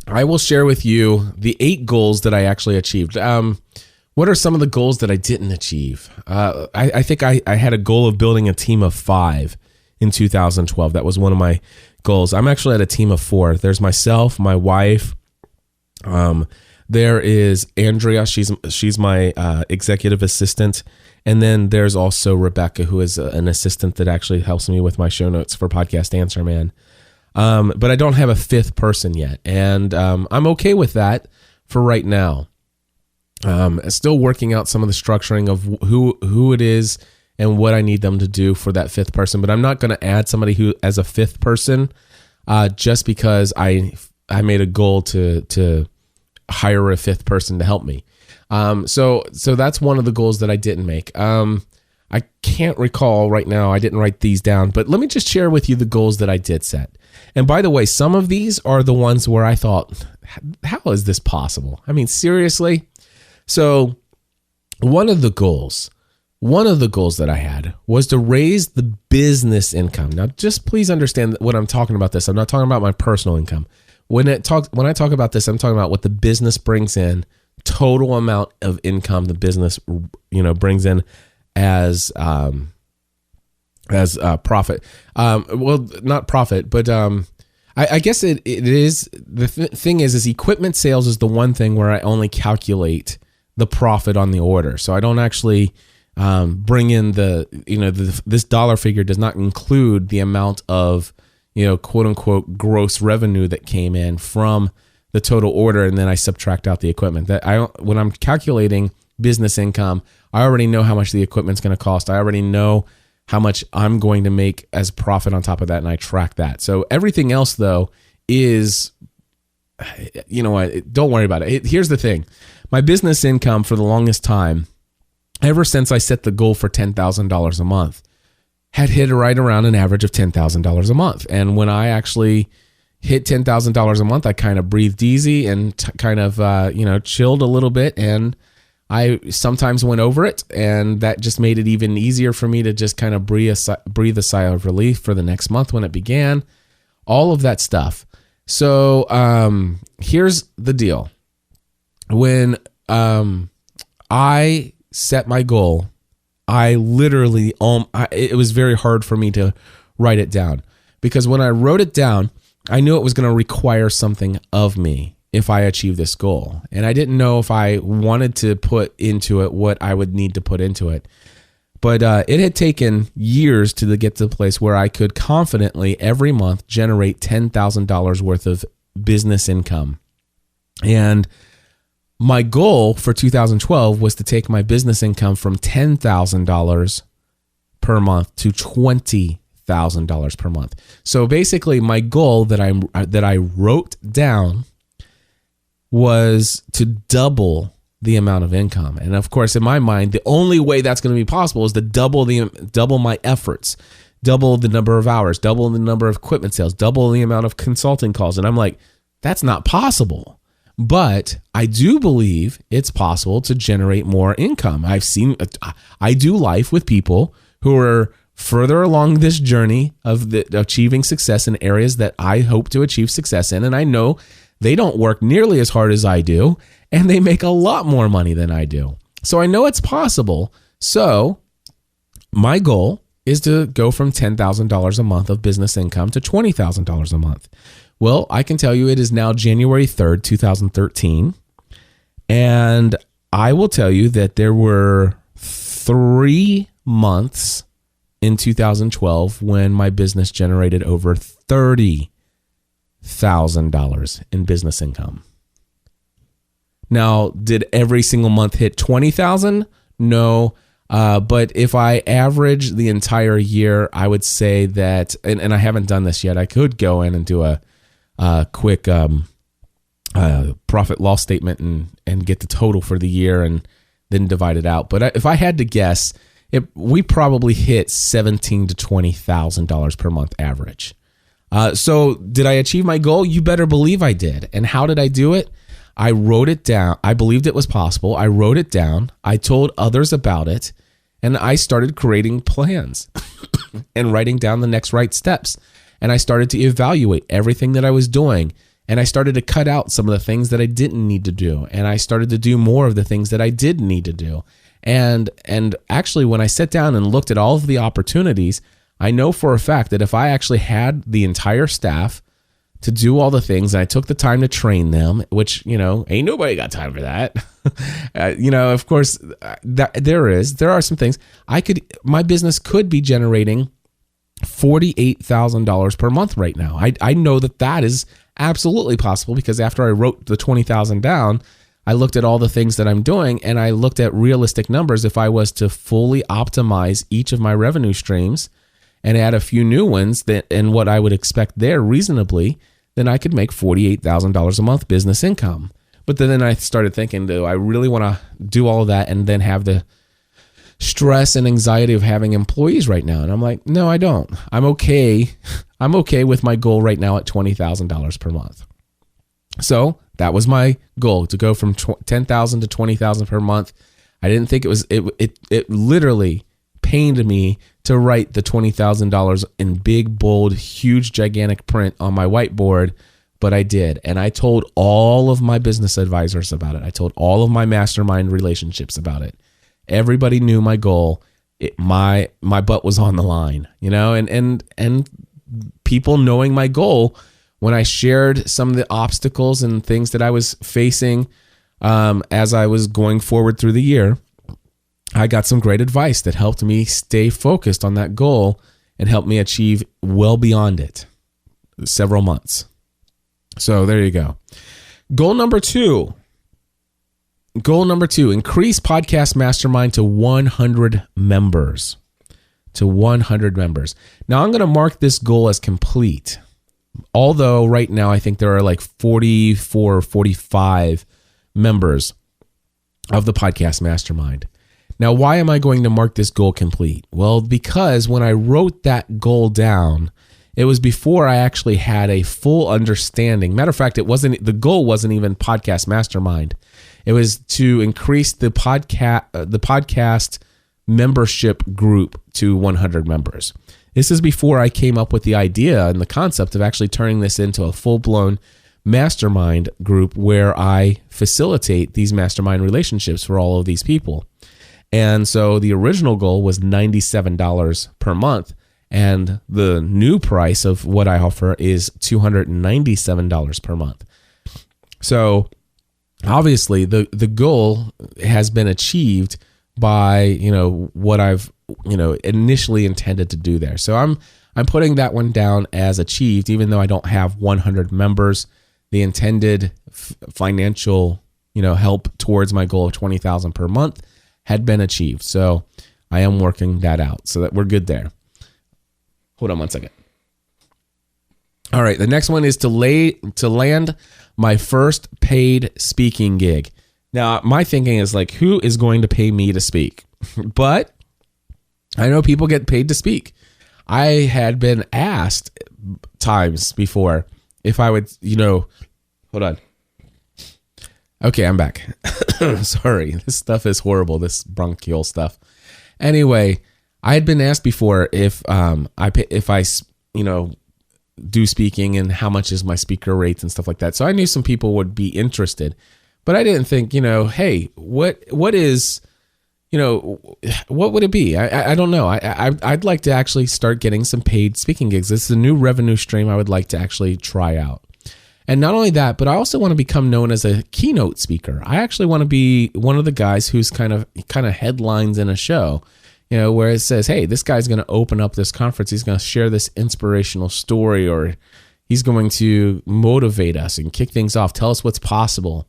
I will share with you the 8 goals that I actually achieved. What are some of the goals that I didn't achieve? I think I had a goal of building a team of 5 in 2012. That was one of my goals. I'm actually at a team of 4. There's myself, my wife, there is Andrea, she's my executive assistant, and then there's also Rebecca, who is an assistant that actually helps me with my show notes for Podcast Answer Man. But I don't have a 5th person yet, and I'm okay with that for right now. Still working out some of the structuring of who it is and what I need them to do for that 5th person, but I'm not going to add somebody who as a 5th person just because I made a goal to hire a 5th person to help me. So that's one of the goals that I didn't make. I can't recall right now. I didn't write these down, but let me just share with you the goals that I did set. And by the way, some of these are the ones where I thought, how is this possible? I mean, seriously? So one of the goals that I had was to raise the business income. Now, just please understand what I'm talking about this. I'm not talking about my personal income. When I talk about this, I'm talking about what the business brings in, total amount of income the business, brings in as profit. Well, not profit, but I guess it is. The thing is equipment sales is the one thing where I only calculate the profit on the order. So I don't actually bring in this dollar figure does not include the amount of, quote unquote, gross revenue that came in from the total order. And then I subtract out the equipment. When I'm calculating business income, I already know how much the equipment's going to cost. I already know how much I'm going to make as profit on top of that. And I track that. So everything else though is you know what? Don't worry about it. Here's the thing. My business income for the longest time, ever since I set the goal for $10,000 a month, had hit right around an average of $10,000 a month. And when I actually hit $10,000 a month, I kind of breathed easy and kind of, chilled a little bit. And I sometimes went over it, and that just made it even easier for me to just kind of breathe a sigh of relief for the next month when it began. All of that stuff. So here's the deal. When I set my goal, I literally, it was very hard for me to write it down, because when I wrote it down, I knew it was going to require something of me if I achieve this goal. And I didn't know if I wanted to put into it what I would need to put into it. But it had taken years to get to the place where I could confidently every month generate $10,000 worth of business income. And my goal for 2012 was to take my business income from $10,000 per month to $20,000 per month. So basically, my goal that I wrote down was to double the amount of income. And of course, in my mind, the only way that's going to be possible is to double my efforts, double the number of hours, double the number of equipment sales, double the amount of consulting calls. And I'm like, that's not possible. But I do believe it's possible to generate more income. I do life with people who are further along this journey of achieving success in areas that I hope to achieve success in. And I know they don't work nearly as hard as I do, and they make a lot more money than I do. So I know it's possible. So my goal is to go from $10,000 a month of business income to $20,000 a month. Well, I can tell you it is now January 3rd, 2013. And I will tell you that there were 3 months in 2012 when my business generated over $30,000 in business income. Now, did every single month hit 20,000? No. But if I average the entire year, I would say that, and I haven't done this yet, I could go in and do a quick profit loss statement and get the total for the year and then divide it out. But if I had to guess, we probably hit $17,000 to $20,000 per month average. So did I achieve my goal? You better believe I did. And how did I do it? I wrote it down. I believed it was possible. I wrote it down. I told others about it. And I started creating plans and writing down the next right steps. And I started to evaluate everything that I was doing. And I started to cut out some of the things that I didn't need to do. And I started to do more of the things that I did need to do. And actually, when I sat down and looked at all of the opportunities, I know for a fact that if I actually had the entire staff to do all the things, and I took the time to train them, which, ain't nobody got time for that. Of course, there are some things my business could be generating $48,000 per month right now. I know that is absolutely possible, because after I wrote the 20,000 down, I looked at all the things that I'm doing, and I looked at realistic numbers. If I was to fully optimize each of my revenue streams and add a few new ones and what I would expect there reasonably, then I could make $48,000 a month business income. But then I started thinking, do I really want to do all of that and then have the stress and anxiety of having employees right now? And I'm like, no, I don't. I'm okay. I'm okay with my goal right now at $20,000 per month. So that was my goal, to go from $10,000 to $20,000 per month. I didn't think it literally pained me to write the $20,000 in big, bold, huge, gigantic print on my whiteboard, but I did. And I told all of my business advisors about it. I told all of my mastermind relationships about it. Everybody knew my goal. My butt was on the line, and people knowing my goal, when I shared some of the obstacles and things that I was facing as I was going forward through the year, I got some great advice that helped me stay focused on that goal and helped me achieve well beyond it several months. So there you go. Goal number two, increase Podcast Mastermind to 100 members. Now I'm going to mark this goal as complete. Although right now I think there are like 44 or 45 members of the Podcast Mastermind. Now, why am I going to mark this goal complete? Well, because when I wrote that goal down, it was before I actually had a full understanding. Matter of fact, the goal wasn't even Podcast Mastermind. It was to increase the podcast membership group to 100 members. This is before I came up with the idea and the concept of actually turning this into a full-blown mastermind group where I facilitate these mastermind relationships for all of these people. And so the original goal was $97 per month. And the new price of what I offer is $297 per month. So obviously the goal has been achieved by, what I've, initially intended to do there. So I'm putting that one down as achieved, even though I don't have 100 members. The intended financial, help towards my goal of $20,000 per month had been achieved. So I am working that out so that we're good there. Hold on one second. All right, the next one is to land my first paid speaking gig. Now, my thinking is like, who is going to pay me to speak? But I know people get paid to speak. I had been asked times before if I would, hold on. Okay, I'm back. Sorry, this stuff is horrible, this bronchial stuff. Anyway, I had been asked before if I do speaking and how much is my speaker rates and stuff like that. So I knew some people would be interested, but I didn't think, hey, what is, what would it be? I don't know. I'd like to actually start getting some paid speaking gigs. This is a new revenue stream I would like to actually try out. And not only that, but I also want to become known as a keynote speaker. I actually want to be one of the guys who's kind of headlines in a show, where it says, hey, this guy's going to open up this conference. He's going to share this inspirational story, or he's going to motivate us and kick things off, tell us what's possible,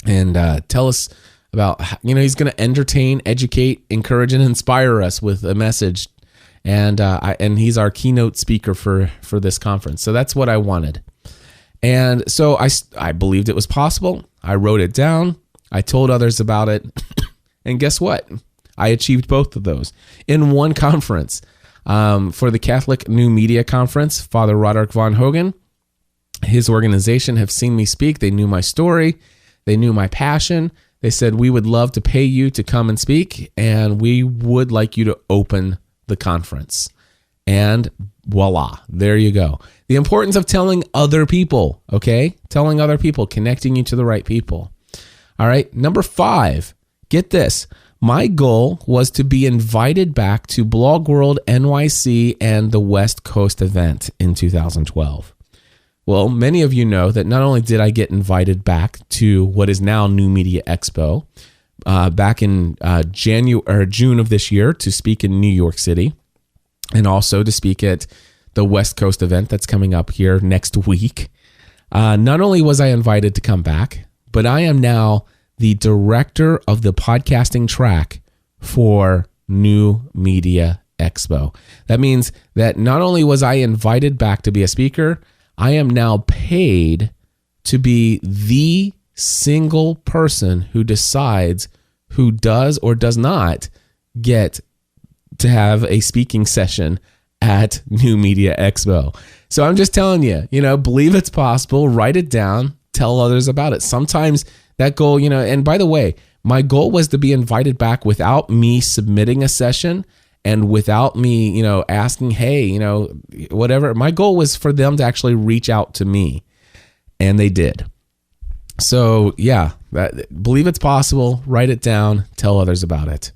and tell us about, he's going to entertain, educate, encourage, and inspire us with a message. And he's our keynote speaker for this conference. So that's what I wanted. And so I believed it was possible. I wrote it down. I told others about it. And guess what? I achieved both of those in one conference. For the Catholic New Media Conference, Father Roderick Von Hogan, his organization, have seen me speak. They knew my story. They knew my passion. They said, we would love to pay you to come and speak, and we would like you to open the conference. And voila, there you go. The importance of telling other people, okay? Telling other people, connecting you to the right people. All right, number 5, get this. My goal was to be invited back to Blog World NYC and the West Coast event in 2012. Well, many of you know that not only did I get invited back to what is now New Media Expo back in June of this year to speak in New York City, and also to speak at the West Coast event that's coming up here next week. Not only was I invited to come back, but I am now the director of the podcasting track for New Media Expo. That means that not only was I invited back to be a speaker, I am now paid to be the single person who decides who does or does not get to have a speaking session at New Media Expo. So I'm just telling you, believe it's possible, write it down, tell others about it. Sometimes that goal, and by the way, my goal was to be invited back without me submitting a session and without me, asking, hey, whatever. My goal was for them to actually reach out to me, and they did. So yeah, believe it's possible, write it down, tell others about it.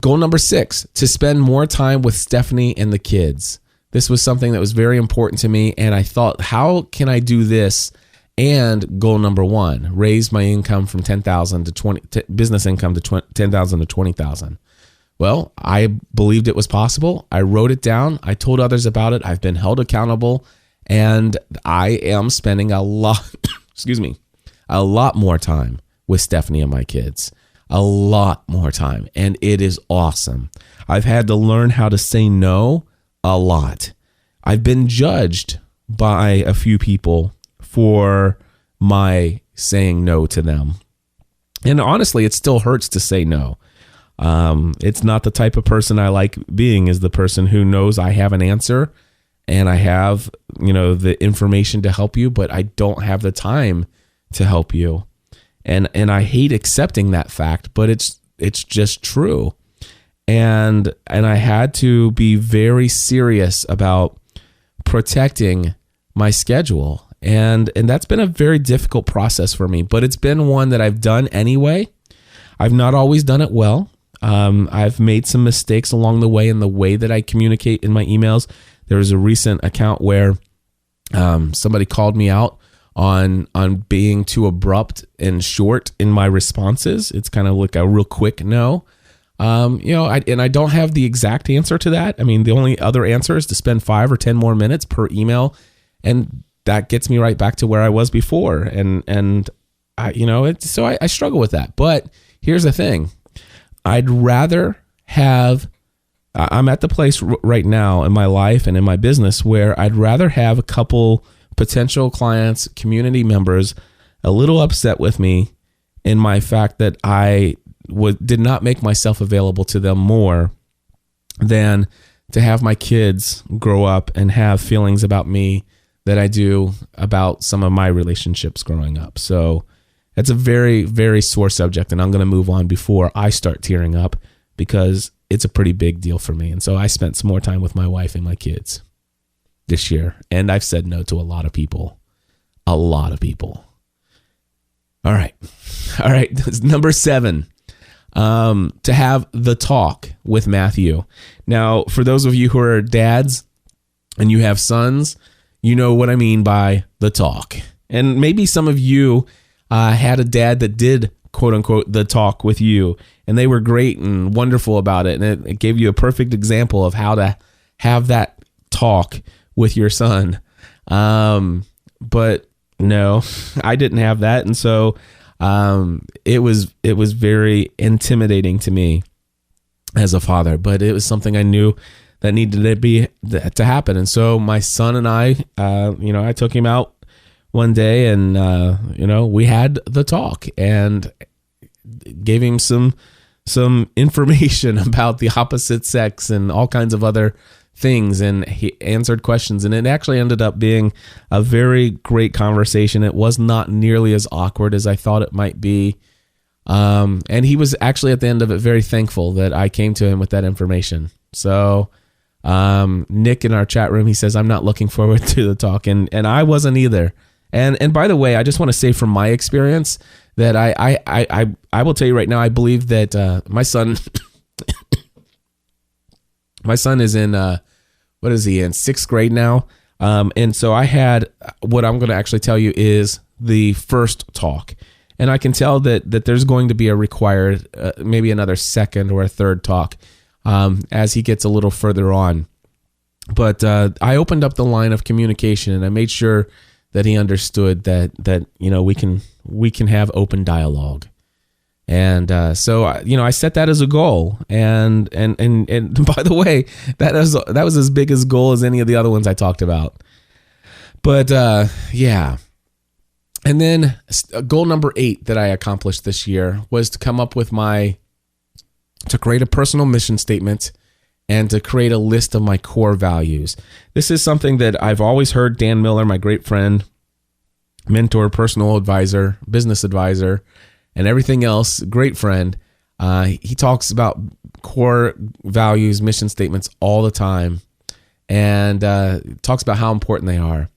Goal number 6, to spend more time with Stephanie and the kids. This was something that was very important to me, and I thought, how can I do this? And goal number 1, raise my income from $10,000 to business income to $10,000 to $20,000. Well, I believed it was possible. I wrote it down. I told others about it. I've been held accountable, and I am spending a lot more time with Stephanie and my kids. A lot more time, and it is awesome. I've had to learn how to say no a lot. I've been judged by a few people for my saying no to them. And honestly, it still hurts to say no. It's not the type of person I like being, is the person who knows I have an answer and I have, the information to help you, but I don't have the time to help you. And I hate accepting that fact, but it's just true. And I had to be very serious about protecting my schedule. And that's been a very difficult process for me, but it's been one that I've done anyway. I've not always done it well. I've made some mistakes along the way in the way that I communicate in my emails. There was a recent account where somebody called me out on being too abrupt and short in my responses. It's kind of like a real quick no. I don't have the exact answer to that. I mean, the only other answer is to spend 5 or 10 more minutes per email, and that gets me right back to where I was before. And I struggle with that. But here's the thing. I'd rather have, I'm at the place right now in my life and in my business where I'd rather have a couple potential clients, community members, a little upset with me in my fact that I did not make myself available to them more than to have my kids grow up and have feelings about me that I do about some of my relationships growing up. So that's a very, very sore subject, and I'm going to move on before I start tearing up because it's a pretty big deal for me. And so I spent some more time with my wife and my kids this year, and I've said no to a lot of people. All right. Number 7, to have the talk with Matthew. Now, for those of you who are dads and you have sons, you know what I mean by the talk. And maybe some of you had a dad that did, quote unquote, the talk with you, and they were great and wonderful about it. And it gave you a perfect example of how to have that talk with your son. But no, I didn't have that. And so it was very intimidating to me as a father, but it was something I knew that needed to happen. And so my son and I took him out one day and, we had the talk and gave him some information about the opposite sex and all kinds of other things. And he answered questions, and it actually ended up being a very great conversation. It was not nearly as awkward as I thought it might be. And he was actually at the end of it very thankful that I came to him with that information. So Nick in our chat room, he says, I'm not looking forward to the talk. And I wasn't either. And by the way, I just want to say from my experience that I will tell you right now, I believe that my son is in, what is he in, 6th grade now? And so I had, what I'm going to actually tell you is the first talk. And I can tell that there's going to be a required, maybe another second or a third talk as he gets a little further on. But I opened up the line of communication, and I made sure that he understood that we can have open dialogue. And so I set that as a goal, and by the way, that was as big a goal as any of the other ones I talked about. But yeah. And then goal number 8 that I accomplished this year was to come up with to create a personal mission statement and to create a list of my core values. This is something that I've always heard Dan Miller, my great friend, mentor, personal advisor, business advisor, and everything else, great friend. He talks about core values, mission statements all the time, and talks about how important they are.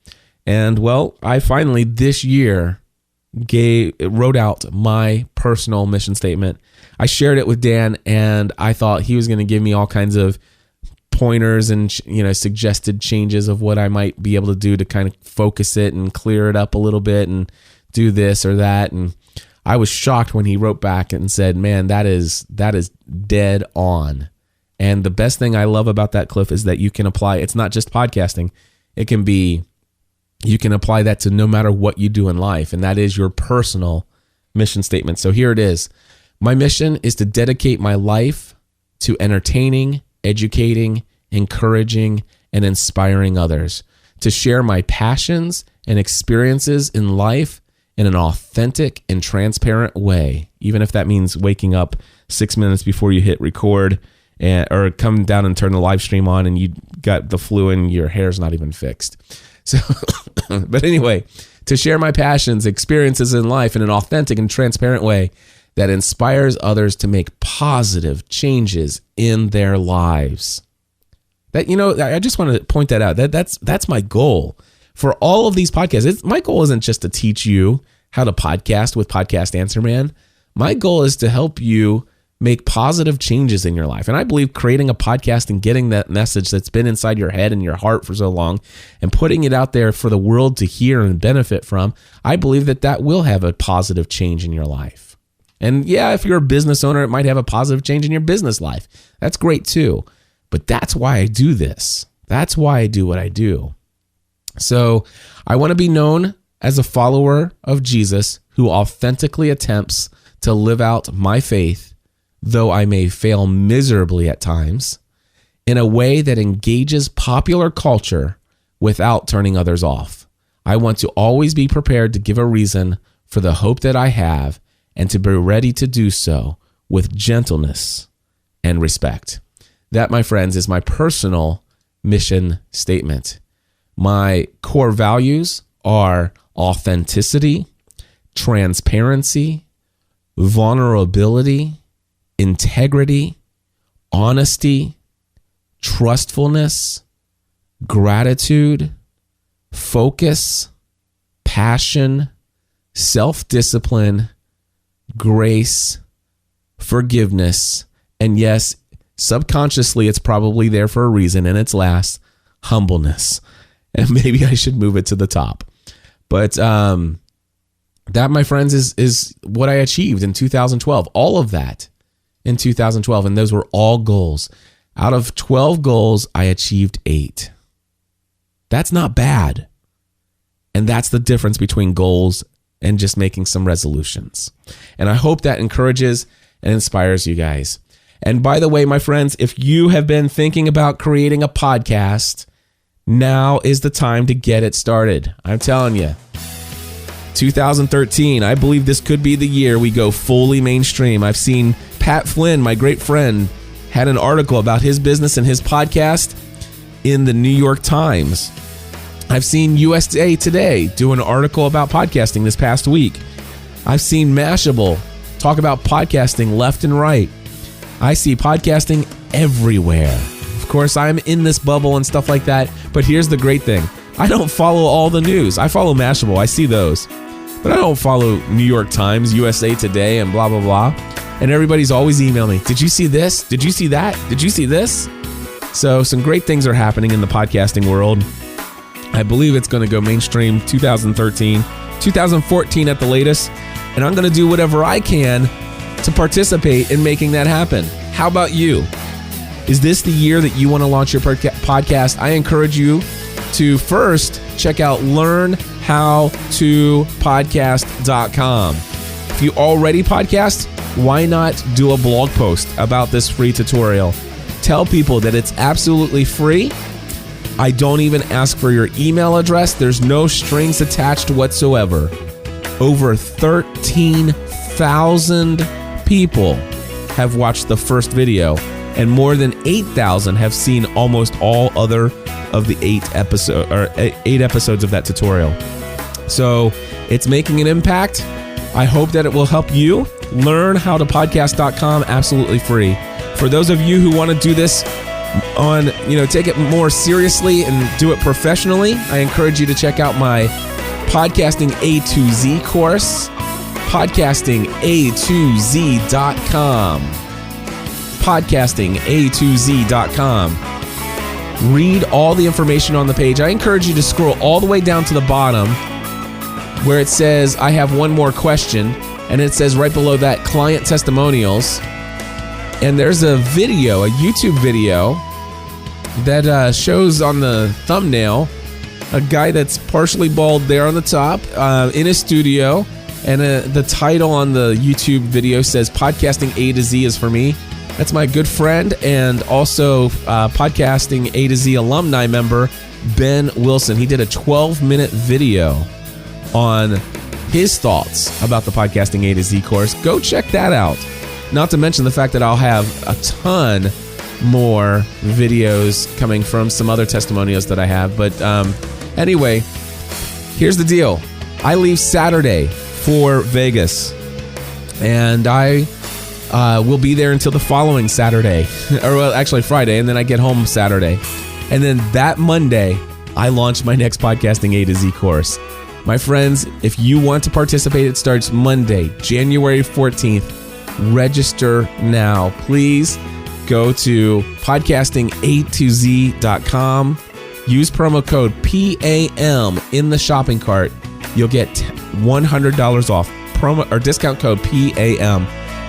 And well, I finally this year wrote out my personal mission statement. I shared it with Dan, and I thought he was going to give me all kinds of pointers and suggested changes of what I might be able to do to kind of focus it and clear it up a little bit and do this or that. And I was shocked when he wrote back and said, "Man, that is dead on." And the best thing I love about that, Cliff, is that you can apply. It's not just podcasting. You can apply that to no matter what you do in life, and that is your personal mission statement. So here it is. My mission is to dedicate my life to entertaining, educating, encouraging, and inspiring others, to share my passions and experiences in life in an authentic and transparent way, even if that means waking up 6 minutes before you hit record or come down and turn the live stream on and you got the flu and your hair's not even fixed. So, but anyway, to share my passions, experiences in life in an authentic and transparent way that inspires others to make positive changes in their lives. That, I just want to point that out. That's my goal for all of these podcasts. My goal isn't just to teach you how to podcast with Podcast Answer Man. My goal is to help you make positive changes in your life. And I believe creating a podcast and getting that message that's been inside your head and your heart for so long and putting it out there for the world to hear and benefit from, I believe that will have a positive change in your life. And yeah, if you're a business owner, it might have a positive change in your business life. That's great too. But that's why I do this. That's why I do what I do. So I want to be known as a follower of Jesus who authentically attempts to live out my faith, though I may fail miserably at times, in a way that engages popular culture without turning others off. I want to always be prepared to give a reason for the hope that I have and to be ready to do so with gentleness and respect. That, my friends, is my personal mission statement. My core values are authenticity, transparency, vulnerability, integrity, honesty, trustfulness, gratitude, focus, passion, self-discipline, grace, forgiveness, and yes, subconsciously it's probably there for a reason, and it's last, humbleness. And maybe I should move it to the top. But that, my friends, is what I achieved in 2012. All of that in 2012. And those were all goals. Out of 12 goals, I achieved 8. That's not bad. And that's the difference between goals and just making some resolutions. And I hope that encourages and inspires you guys. And by the way, my friends, if you have been thinking about creating a podcast, now is the time to get it started. I'm telling you. 2013, I believe this could be the year we go fully mainstream. I've seen Pat Flynn, my great friend, had an article about his business and his podcast in the New York Times. I've seen USA Today do an article about podcasting this past week. I've seen Mashable talk about podcasting left and right. I see podcasting everywhere. Of course, I'm in this bubble and stuff like that, but here's the great thing. I don't follow all the news. I follow Mashable. I see those. But I don't follow New York Times, USA Today, and blah, blah, blah. And everybody's always emailing me. Did you see this? Did you see that? Did you see this? So some great things are happening in the podcasting world. I believe it's going to go mainstream 2013, 2014 at the latest. And I'm going to do whatever I can to participate in making that happen. How about you? Is this the year that you want to launch your podcast? I encourage you to first check out learnhowtopodcast.com. If you already podcast, why not do a blog post about this free tutorial? Tell people that it's absolutely free. I don't even ask for your email address. There's no strings attached whatsoever. Over 13,000 people have watched the first video, and more than 8,000 have seen almost all other of the 8 episodes of that tutorial. So it's making an impact. I hope that it will help you. Learnhowtopodcast.com, absolutely free. For those of you who want to do this take it more seriously and do it professionally, I encourage you to check out my Podcasting A to Z course, podcastinga2z.com. Podcastinga2z.com. Read all the information on the page. I encourage you to scroll all the way down to the bottom where it says, I have one more question. And it says right below that, client testimonials. And there's a video, a YouTube video that shows on the thumbnail a guy that's partially bald there on the top in a studio. And the title on the YouTube video says, Podcasting A to Z is for me. That's my good friend and also podcasting A to Z alumni member, Ben Wilson. He did a 12-minute video on his thoughts about the Podcasting A to Z course. Go check that out. Not to mention the fact that I'll have a ton more videos coming from some other testimonials that I have. But anyway, here's the deal. I leave Saturday for Vegas, and I will be there until the following Saturday, or well, actually Friday, and then I get home Saturday. And then that Monday, I launch my next Podcasting A to Z course. My friends, if you want to participate, it starts Monday, January 14th. Register now. Please go to podcastinga2z.com. Use promo code PAM in the shopping cart. You'll get $100 off. Promo or discount code PAM.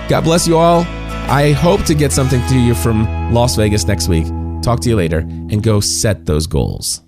God bless you all. I hope to get something to you from Las Vegas next week. Talk to you later, and go set those goals.